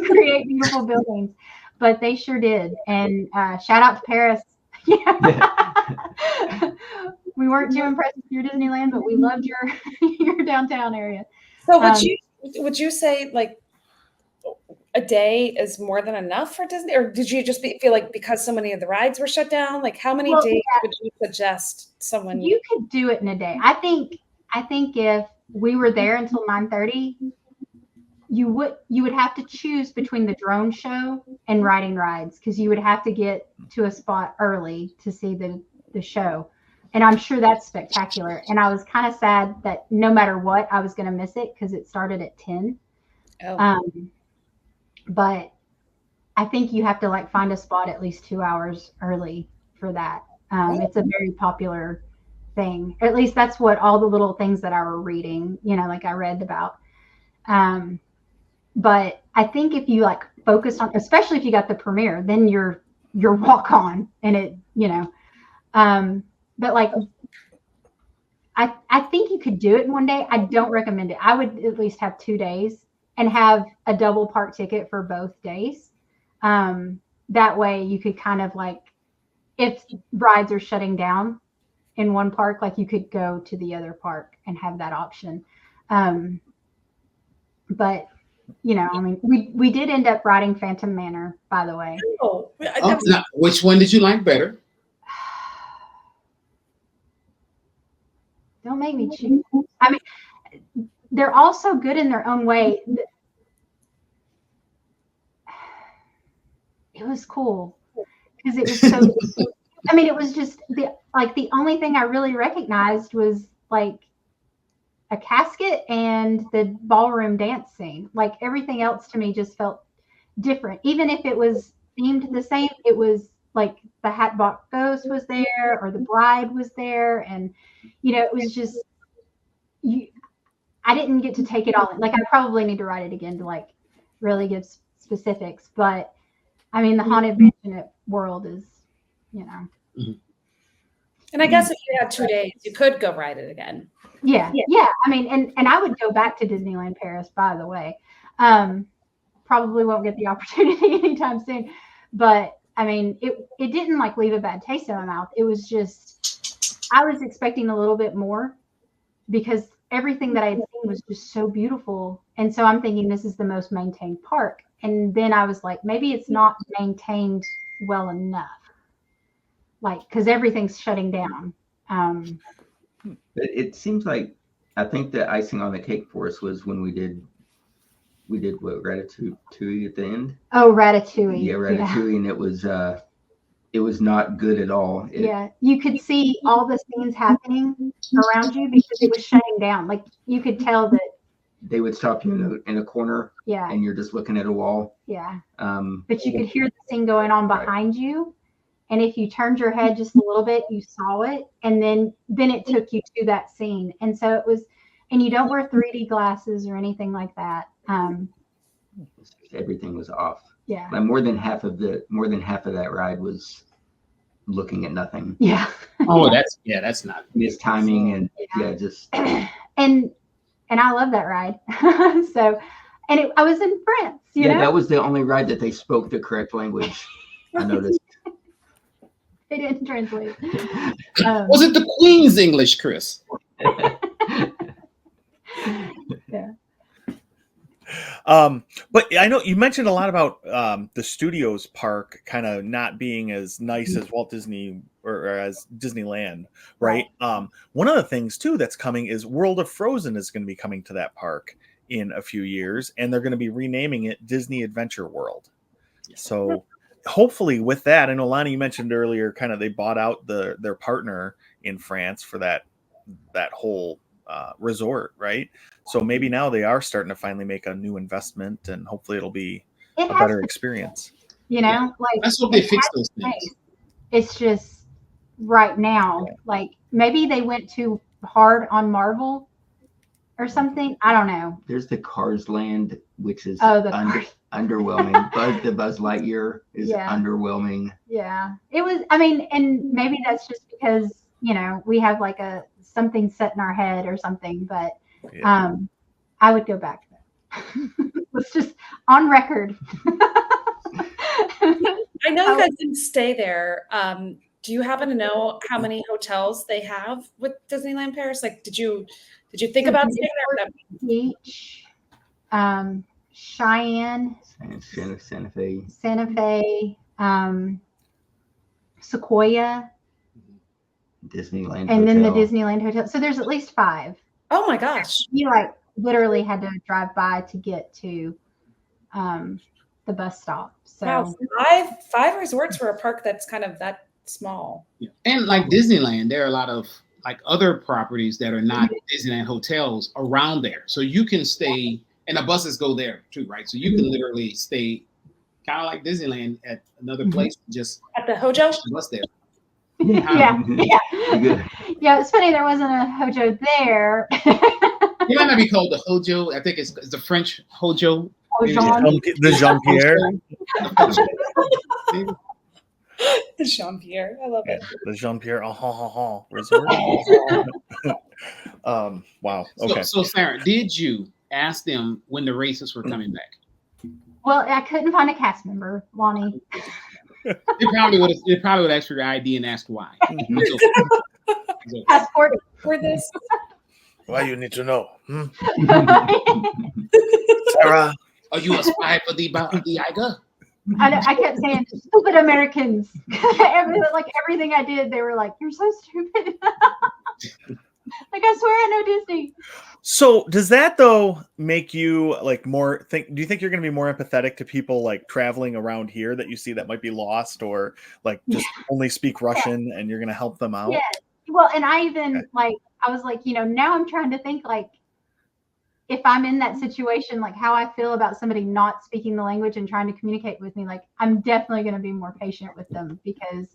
Speaker 4: create beautiful buildings, but they sure did. And shout out to Paris. We weren't too impressed with your Disneyland, but we loved your downtown area.
Speaker 2: So would you say like a day is more than enough for Disney, or did you just feel like because so many of the rides were shut down, like how many days would you suggest someone?
Speaker 4: You could do it in a day. I think if we were there until 9:30, you would have to choose between the drone show and riding rides, because you would have to get to a spot early to see the show. And I'm sure that's spectacular. And I was kind of sad that no matter what, I was going to miss it because it started at 10. But I think you have to like find a spot at least 2 hours early for that. It's a very popular thing. At least that's what all the little things that I were reading, like I read about. But I think if you like focus on, especially if you got the premiere, then you're walk on and it, but like, I think you could do it in one day. I don't recommend it. I would at least have 2 days and have a double park ticket for both days. That way you could kind of like, if rides are shutting down in one park, like you could go to the other park and have that option. But we did end up riding Phantom Manor, by the way.
Speaker 3: Now, which one did you like better?
Speaker 4: Don't make me choose. I mean, they're all so good in their own way. It was cool because it was so. It was just the only thing I really recognized was like a casket and the ballroom dance scene. Like everything else to me just felt different. Even if it was themed the same, it was like the Hatbox Ghost was there or the Bride was there. And, it was just, I didn't get to take it all in. Like I probably need to write it again to like really give specifics. But the Haunted Mansion world is,
Speaker 2: And I guess if you had 2 days, you could go ride it again.
Speaker 4: Yeah. And I would go back to Disneyland Paris, by the way. Probably won't get the opportunity anytime soon. But it didn't like leave a bad taste in my mouth. It was just, I was expecting a little bit more because everything that I had seen was just so beautiful. And so I'm thinking this is the most maintained park. And then I was like, maybe it's not maintained well enough. Like, because everything's shutting down.
Speaker 5: It seems like, I think the icing on the cake for us was when we did what, Ratatouille at the end?
Speaker 4: Oh, Ratatouille.
Speaker 5: Yeah, Ratatouille, and it was not good at all.
Speaker 4: You could see all the scenes happening around you because it was shutting down. Like you could tell that
Speaker 5: they would stop you in a corner.
Speaker 4: Yeah.
Speaker 5: And you're just looking at a wall.
Speaker 4: Yeah. But you could hear the scene going on behind you. And if you turned your head just a little bit, you saw it. And then it took you to that scene. And so it was, and you don't wear 3D glasses or anything like that.
Speaker 5: Everything was off.
Speaker 4: Yeah.
Speaker 5: Like more than half of that ride was looking at nothing.
Speaker 4: Yeah.
Speaker 3: Oh, that's not
Speaker 5: Missed timing and just
Speaker 4: and I love that ride. So, and I was in France, you know?
Speaker 5: That was the only ride that they spoke the correct language. I noticed.
Speaker 4: They didn't translate.
Speaker 3: Was it the Queen's English, Chris?
Speaker 4: Yeah.
Speaker 1: But I know you mentioned a lot about the Studios park kind of not being as nice as Walt Disney or as Disneyland, right? One of the things too that's coming is World of Frozen is going to be coming to that park in a few years, and they're going to be renaming it Disney Adventure World. So hopefully with that, I know Lonnie, you mentioned earlier, kind of they bought out their partner in France for that whole resort, right? So maybe now they are starting to finally make a new investment, and hopefully it'll be a better experience.
Speaker 4: You know, like
Speaker 3: let's hope they fix those things.
Speaker 4: It's just right now, like maybe they went too hard on Marvel or something. I don't know.
Speaker 5: There's the Cars Land, which is
Speaker 4: underwhelming.
Speaker 5: The Buzz Lightyear is underwhelming.
Speaker 4: Yeah, it was. I mean, and maybe that's just because we have like something set in our head or something. But I would go back there. Let's just on record.
Speaker 2: I know you guys didn't stay there. Do you happen to know how many hotels they have with Disneyland Paris? Like, did you think about staying there?
Speaker 4: Beach, Cheyenne,
Speaker 5: Santa Fe,
Speaker 4: Sequoia,
Speaker 5: Disneyland,
Speaker 4: and
Speaker 5: Hotel.
Speaker 4: then the Disneyland Hotel. So there's at least 5.
Speaker 2: Oh my gosh!
Speaker 4: You literally had to drive by to get to the bus stop. So
Speaker 2: wow, five resorts for a park that's kind of that small.
Speaker 3: Yeah. And like Disneyland, there are a lot of like other properties that are not Disneyland hotels around there. So you can stay, and the buses go there too, right? So you can literally stay kind of like Disneyland at another place, just
Speaker 2: at the Hojo
Speaker 3: bus there.
Speaker 4: Yeah. It's funny there wasn't a Hojo there.
Speaker 3: It might not be called the Hojo. I think it's the French Hojo.
Speaker 1: The Jean-Pierre.
Speaker 2: The Jean-Pierre. I love it.
Speaker 1: The Jean-Pierre resort. Wow. Okay.
Speaker 3: So Sarah, did you ask them when the races were coming back?
Speaker 4: Well, I couldn't find a cast member, Lonnie.
Speaker 3: They probably would ask for your ID and ask why.
Speaker 4: Passport
Speaker 2: for this.
Speaker 1: Why you need to know? Sarah,
Speaker 3: are you a spy for the IGA?
Speaker 4: I kept saying, stupid Americans. Everything I did, they were like, you're so stupid. Like, I swear I know Disney.
Speaker 1: So does that though make you like more do you think you're going to be more empathetic to people like traveling around here that you see that might be lost or like just only speak Russian and you're going to help them out?
Speaker 4: Yeah. Well, and I even I was like, now I'm trying to think like if I'm in that situation, like how I feel about somebody not speaking the language and trying to communicate with me, like I'm definitely going to be more patient with them because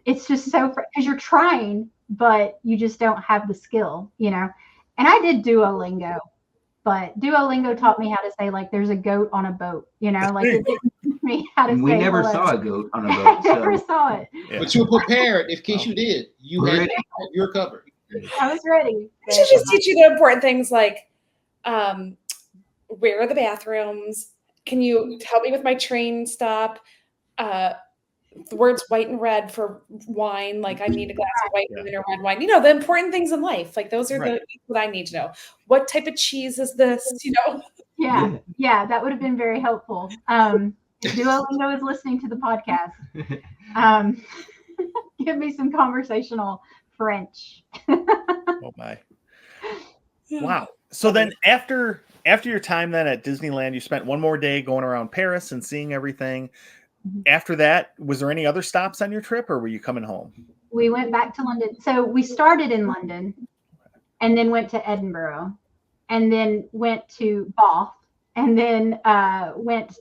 Speaker 4: it's just because you're trying, but you just don't have the skill, And I did Duolingo, but Duolingo taught me how to say like there's a goat on a boat, like it didn't teach me how to say.
Speaker 5: We never saw a goat on a boat.
Speaker 4: I never saw it.
Speaker 3: Yeah. But you were prepared in case you did. You're covered.
Speaker 4: I was ready.
Speaker 2: I should just teach you the important things like where are the bathrooms? Can you help me with my train stop? The words white and red for wine. Like I need a glass of white wine or red wine. The important things in life. Like those are what I need to know. What type of cheese is this?
Speaker 4: Yeah, that would have been very helpful. If Duolingo is listening to the podcast, give me some conversational French.
Speaker 1: Oh my. Wow. So then after your time then at Disneyland, you spent one more day going around Paris and seeing everything. After that, was there any other stops on your trip or were you coming home?
Speaker 4: We went back to London. So we started in London and then went to Edinburgh and then went to Bath and then went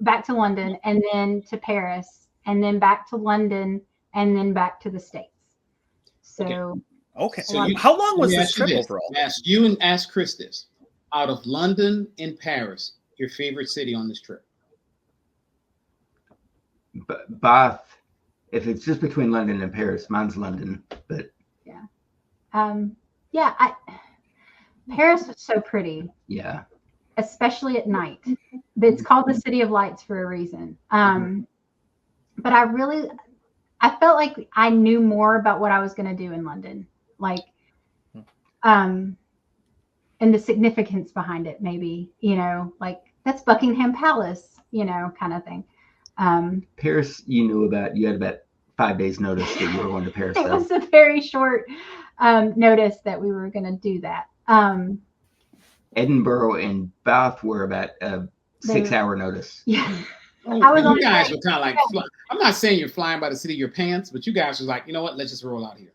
Speaker 4: back to London and then to Paris and then back to London and then back to the States. So
Speaker 1: okay. So how long was this trip overall?
Speaker 3: Ask Chris this. Out of London and Paris, your favorite city on this trip?
Speaker 5: Bath if it's just between London and Paris, mine's London. But
Speaker 4: Paris was so pretty.
Speaker 5: yeah,
Speaker 4: Especially at night. It's called the City of Lights for a reason. But I felt like I knew more about what I was going to do in London, like, and the significance behind it, maybe, like that's Buckingham Palace, kind of thing.
Speaker 5: Paris, you had about 5 days notice that you were going to Paris.
Speaker 4: It was a very short notice that we were going to do that.
Speaker 5: Edinburgh and Bath were about a 6-hour notice.
Speaker 4: Yeah.
Speaker 3: You guys were kind of like, I'm not saying you're flying by the seat of your pants, but you guys was like, you know what? Let's just roll out here.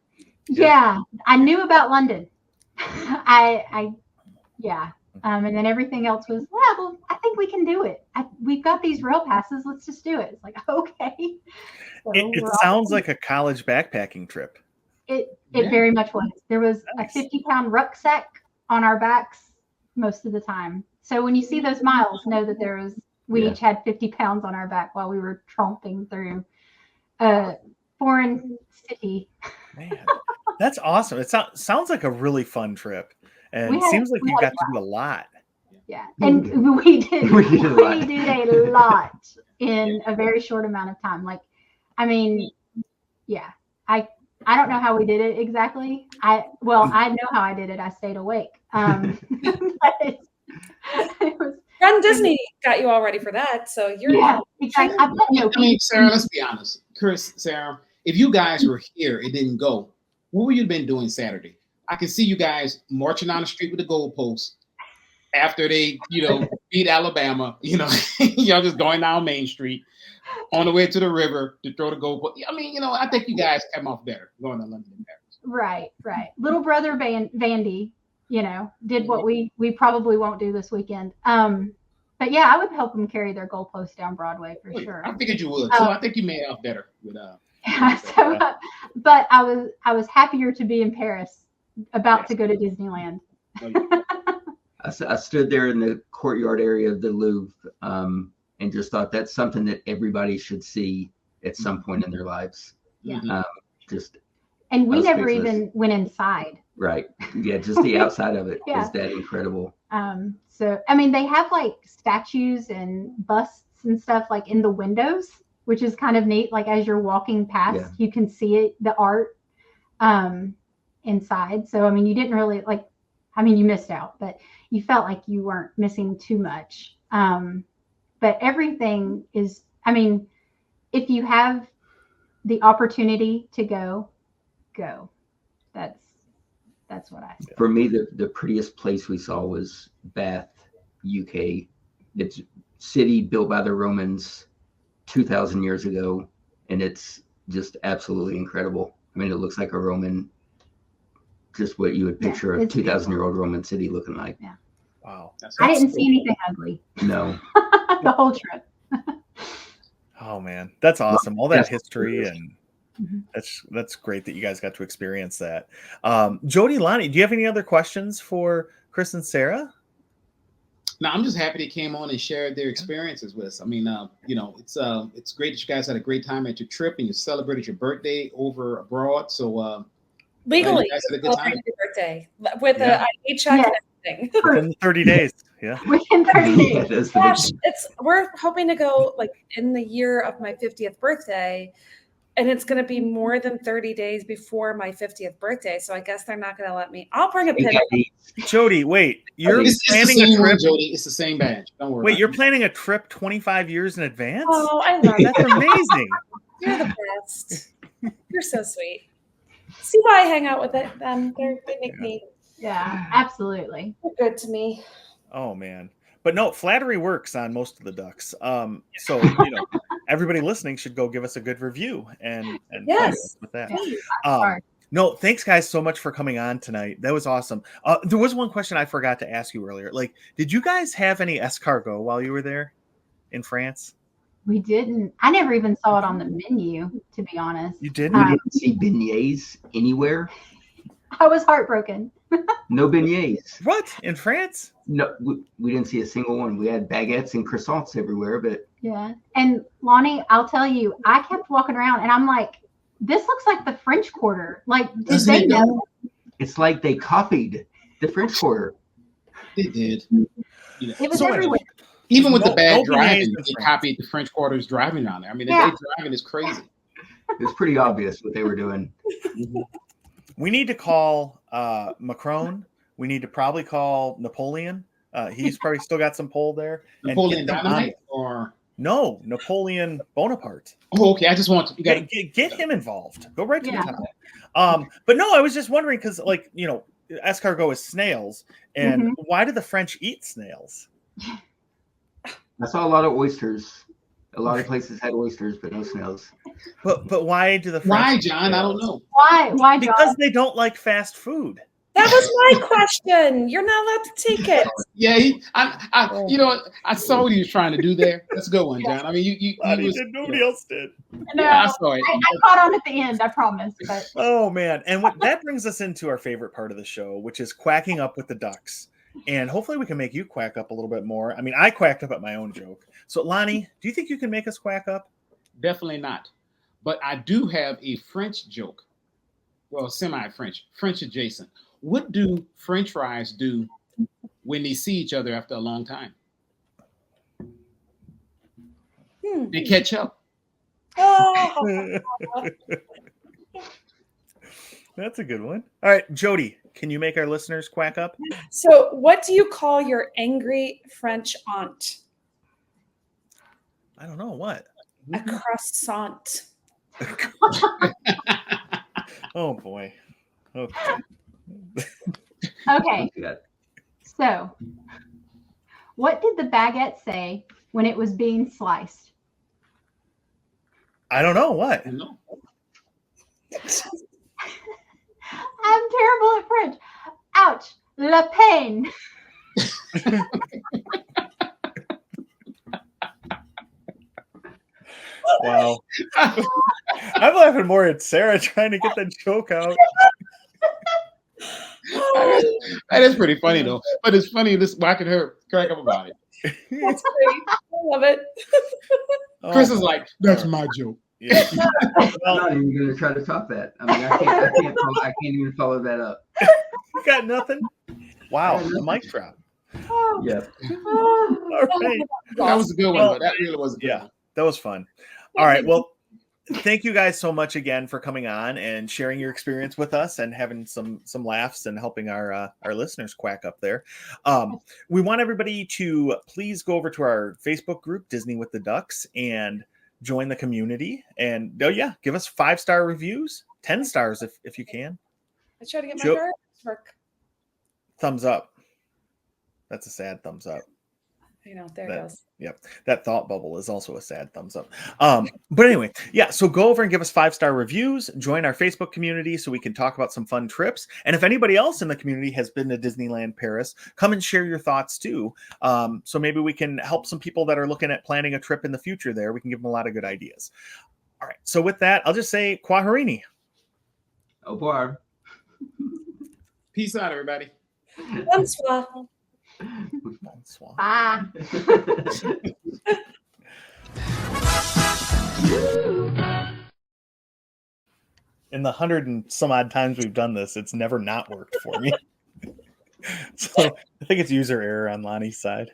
Speaker 4: Yeah. I knew about London. And then everything else was, well, I think we can do it. We've got these rail passes. Let's just do it. It's like, okay. So
Speaker 1: it sounds like a college backpacking trip.
Speaker 4: It very much was. There was a 50-pound rucksack on our backs most of the time. So when you see those miles, know that we each had 50 pounds on our back while we were tromping through a foreign city.
Speaker 1: Man, that's awesome. It sounds like a really fun trip. And it seems like you got to do a lot.
Speaker 4: Yeah. And we did a lot in a very short amount of time. Like, I mean, yeah. I don't know how we did it exactly. I know how I did it. I stayed awake. But it was
Speaker 2: Run Disney got you all ready for that. So you're
Speaker 4: exactly.
Speaker 3: I mean, Sarah, let's be honest. Chris, Sarah, if you guys were here, it didn't go. What would you have been doing Saturday? I can see you guys marching down the street with the goalposts after they, beat Alabama. Y'all just going down Main Street on the way to the river to throw the goalpost. I mean, I think you guys came off better going to London and Paris.
Speaker 4: Right. Little brother Vandy, did what we probably won't do this weekend. But yeah, I would help them carry their goalposts down Broadway for sure.
Speaker 3: I figured you would. So I think you made out better with
Speaker 4: but I was happier to be in Paris, about to go to Disneyland.
Speaker 5: I stood there in the courtyard area of the Louvre and just thought that's something that everybody should see at some point in their lives.
Speaker 4: Yeah.
Speaker 5: And
Speaker 4: we never even went inside.
Speaker 5: Right. Yeah, just the outside of it is that incredible.
Speaker 4: So, I mean, they have like statues and busts and stuff like in the windows, which is kind of neat. Like as you're walking past, you can see it, the art inside. So, I mean, you didn't really you missed out, but you felt like you weren't missing too much. But everything is, if you have the opportunity to go. That's what I said.
Speaker 5: For me, the prettiest place we saw was Bath, UK. It's city built by the Romans 2,000 years ago, and it's just absolutely incredible. I mean, it looks like a Roman, just what you would picture a 2,000-year-old Roman city looking like.
Speaker 4: Yeah.
Speaker 1: Wow.
Speaker 4: I didn't see anything ugly.
Speaker 5: No.
Speaker 4: The whole trip.
Speaker 1: Oh man, that's awesome. All that history and that's great that you guys got to experience that. Jody, Lonnie, do you have any other questions for Chris and Sarah?
Speaker 3: No, I'm just happy they came on and shared their experiences with us. I mean, it's great that you guys had a great time at your trip and you celebrated your birthday over abroad. So
Speaker 2: legally,
Speaker 3: you guys had a good time.
Speaker 2: Your birthday with a ID check and everything.
Speaker 1: Within 30 days. Yeah.
Speaker 4: Within 30 days.
Speaker 2: Gosh, we're hoping to go like in the year of my 50th birthday. And it's going to be more than 30 days before my 50th birthday. So I guess they're not going to let me. I'll bring a pin.
Speaker 1: Jody, wait. You're planning a trip.
Speaker 3: Jody, it's the same badge. Don't worry.
Speaker 1: Wait, you're planning a trip 25 years in advance?
Speaker 2: Oh, I love
Speaker 1: That's amazing.
Speaker 2: You're the best. You're so sweet. See why I hang out with them? They make me.
Speaker 4: Yeah, absolutely.
Speaker 2: They're good to me.
Speaker 1: Oh, man. But no, flattery works on most of the ducks. So, everybody listening should go give us a good review and
Speaker 2: yes,
Speaker 1: with that. No, thanks guys so much for coming on tonight. That was awesome. There was one question I forgot to ask you earlier. Like, did you guys have any escargot while you were there in France?
Speaker 4: We didn't. I never even saw it on the menu, to be honest.
Speaker 1: You didn't?
Speaker 5: We didn't see beignets anywhere.
Speaker 4: I was heartbroken.
Speaker 5: No beignets.
Speaker 1: What? In France?
Speaker 5: No, we didn't see a single one. We had baguettes and croissants everywhere, but
Speaker 4: Yeah. And Lonnie, I'll tell you, I kept walking around and I'm like, this looks like the French Quarter. Like, did
Speaker 3: Doesn't
Speaker 4: they
Speaker 3: it
Speaker 4: know?
Speaker 5: It's like they copied the French Quarter.
Speaker 3: They did.
Speaker 4: It was
Speaker 1: So
Speaker 4: everywhere.
Speaker 3: Even with
Speaker 1: No-
Speaker 3: the bad
Speaker 1: no beignets
Speaker 3: driving,
Speaker 1: in
Speaker 3: they
Speaker 1: France.
Speaker 3: copied the French Quarter's driving on there. I mean, the
Speaker 4: Yeah.
Speaker 3: day driving is crazy.
Speaker 5: It was pretty obvious what they were doing.
Speaker 1: We need to call Macron. We need to probably call Napoleon. He's probably still got some pull there. And
Speaker 3: Napoleon
Speaker 1: get them on
Speaker 3: Dynamite
Speaker 1: it.
Speaker 3: or
Speaker 1: No, Napoleon Bonaparte.
Speaker 3: oh, okay. I just want to. You got
Speaker 1: Get him involved. Go right to
Speaker 4: Yeah.
Speaker 1: the top. But no, I was just wondering because, like, you know, escargot is snails, and why do the French eat snails?
Speaker 5: I saw a lot of oysters. A lot of places had oysters, but no snails.
Speaker 1: But why do the French
Speaker 3: why,
Speaker 1: eat
Speaker 3: John? I don't
Speaker 1: snails?
Speaker 3: know.
Speaker 4: Why, John?
Speaker 1: Because they don't like fast food.
Speaker 2: That was my question. You're not allowed to take it.
Speaker 3: Yeah, you know, what? I saw what he was trying to do there. That's a good one, John. I mean, you was,
Speaker 1: Nobody else did.
Speaker 4: No,
Speaker 3: Yeah, I saw it.
Speaker 4: I caught on at the end, I promise. But
Speaker 1: Oh man, and that brings us into our favorite part of the show, which is quacking up with the ducks. And hopefully we can make you quack up a little bit more. I mean, I quacked up at my own joke. So Lonnie, do you think you can make us quack up?
Speaker 3: Definitely not. But I do have a French joke. Well, semi-French, French adjacent. What do French fries do when they see each other after a long time? They catch up.
Speaker 2: Oh.
Speaker 1: That's a good one. All right, Jody, can you make our listeners quack up?
Speaker 2: So, what do you call your angry French aunt?
Speaker 1: I don't know what.
Speaker 2: A croissant.
Speaker 1: Oh boy. Okay.
Speaker 4: okay.
Speaker 5: Yeah.
Speaker 4: So, what did the baguette say when it was being sliced?
Speaker 1: I don't know what.
Speaker 3: No.
Speaker 4: I'm terrible at French. Ouch. La peine.
Speaker 1: Wow. I'm laughing more at Sarah trying to get that joke out.
Speaker 3: That is pretty funny though. But it's funny just watching her crack up about it.
Speaker 2: That's great. I love it.
Speaker 3: Chris is like, that's my joke.
Speaker 1: Yeah.
Speaker 5: I'm not even going to try to top that. I mean, I can't even follow that up.
Speaker 1: You got nothing? Wow, the mic drop.
Speaker 5: Yeah.
Speaker 1: All right.
Speaker 3: That was a good one.
Speaker 1: Well,
Speaker 3: Though. That really was a good one.
Speaker 1: That was fun. All right. Well, thank you guys so much again for coming on and sharing your experience with us and having some laughs and helping our listeners quack up there. We want everybody to please go over to our Facebook group, Disney with the Ducks, and join the community. And give us 5-star reviews, 10 stars if you can.
Speaker 2: I try to get my
Speaker 1: Joe-
Speaker 2: car to work.
Speaker 1: Thumbs up. That's a sad thumbs up.
Speaker 2: You know, there it
Speaker 1: That-
Speaker 2: goes.
Speaker 1: Yep. That thought bubble is also a sad thumbs up. But anyway, so go over and give us 5-star reviews, join our Facebook community so we can talk about some fun trips. And if anybody else in the community has been to Disneyland Paris, come and share your thoughts too. So maybe we can help some people that are looking at planning a trip in the future there. We can give them a lot of good ideas. All right. So with that, I'll just say Kwaharini.
Speaker 5: Au revoir.
Speaker 3: Peace out, everybody.
Speaker 2: Bonsoir.
Speaker 1: Bonsoir.
Speaker 4: Bye.
Speaker 1: In the 100 and some odd times we've done this, it's never not worked for me. So I think it's user error on Lonnie's side.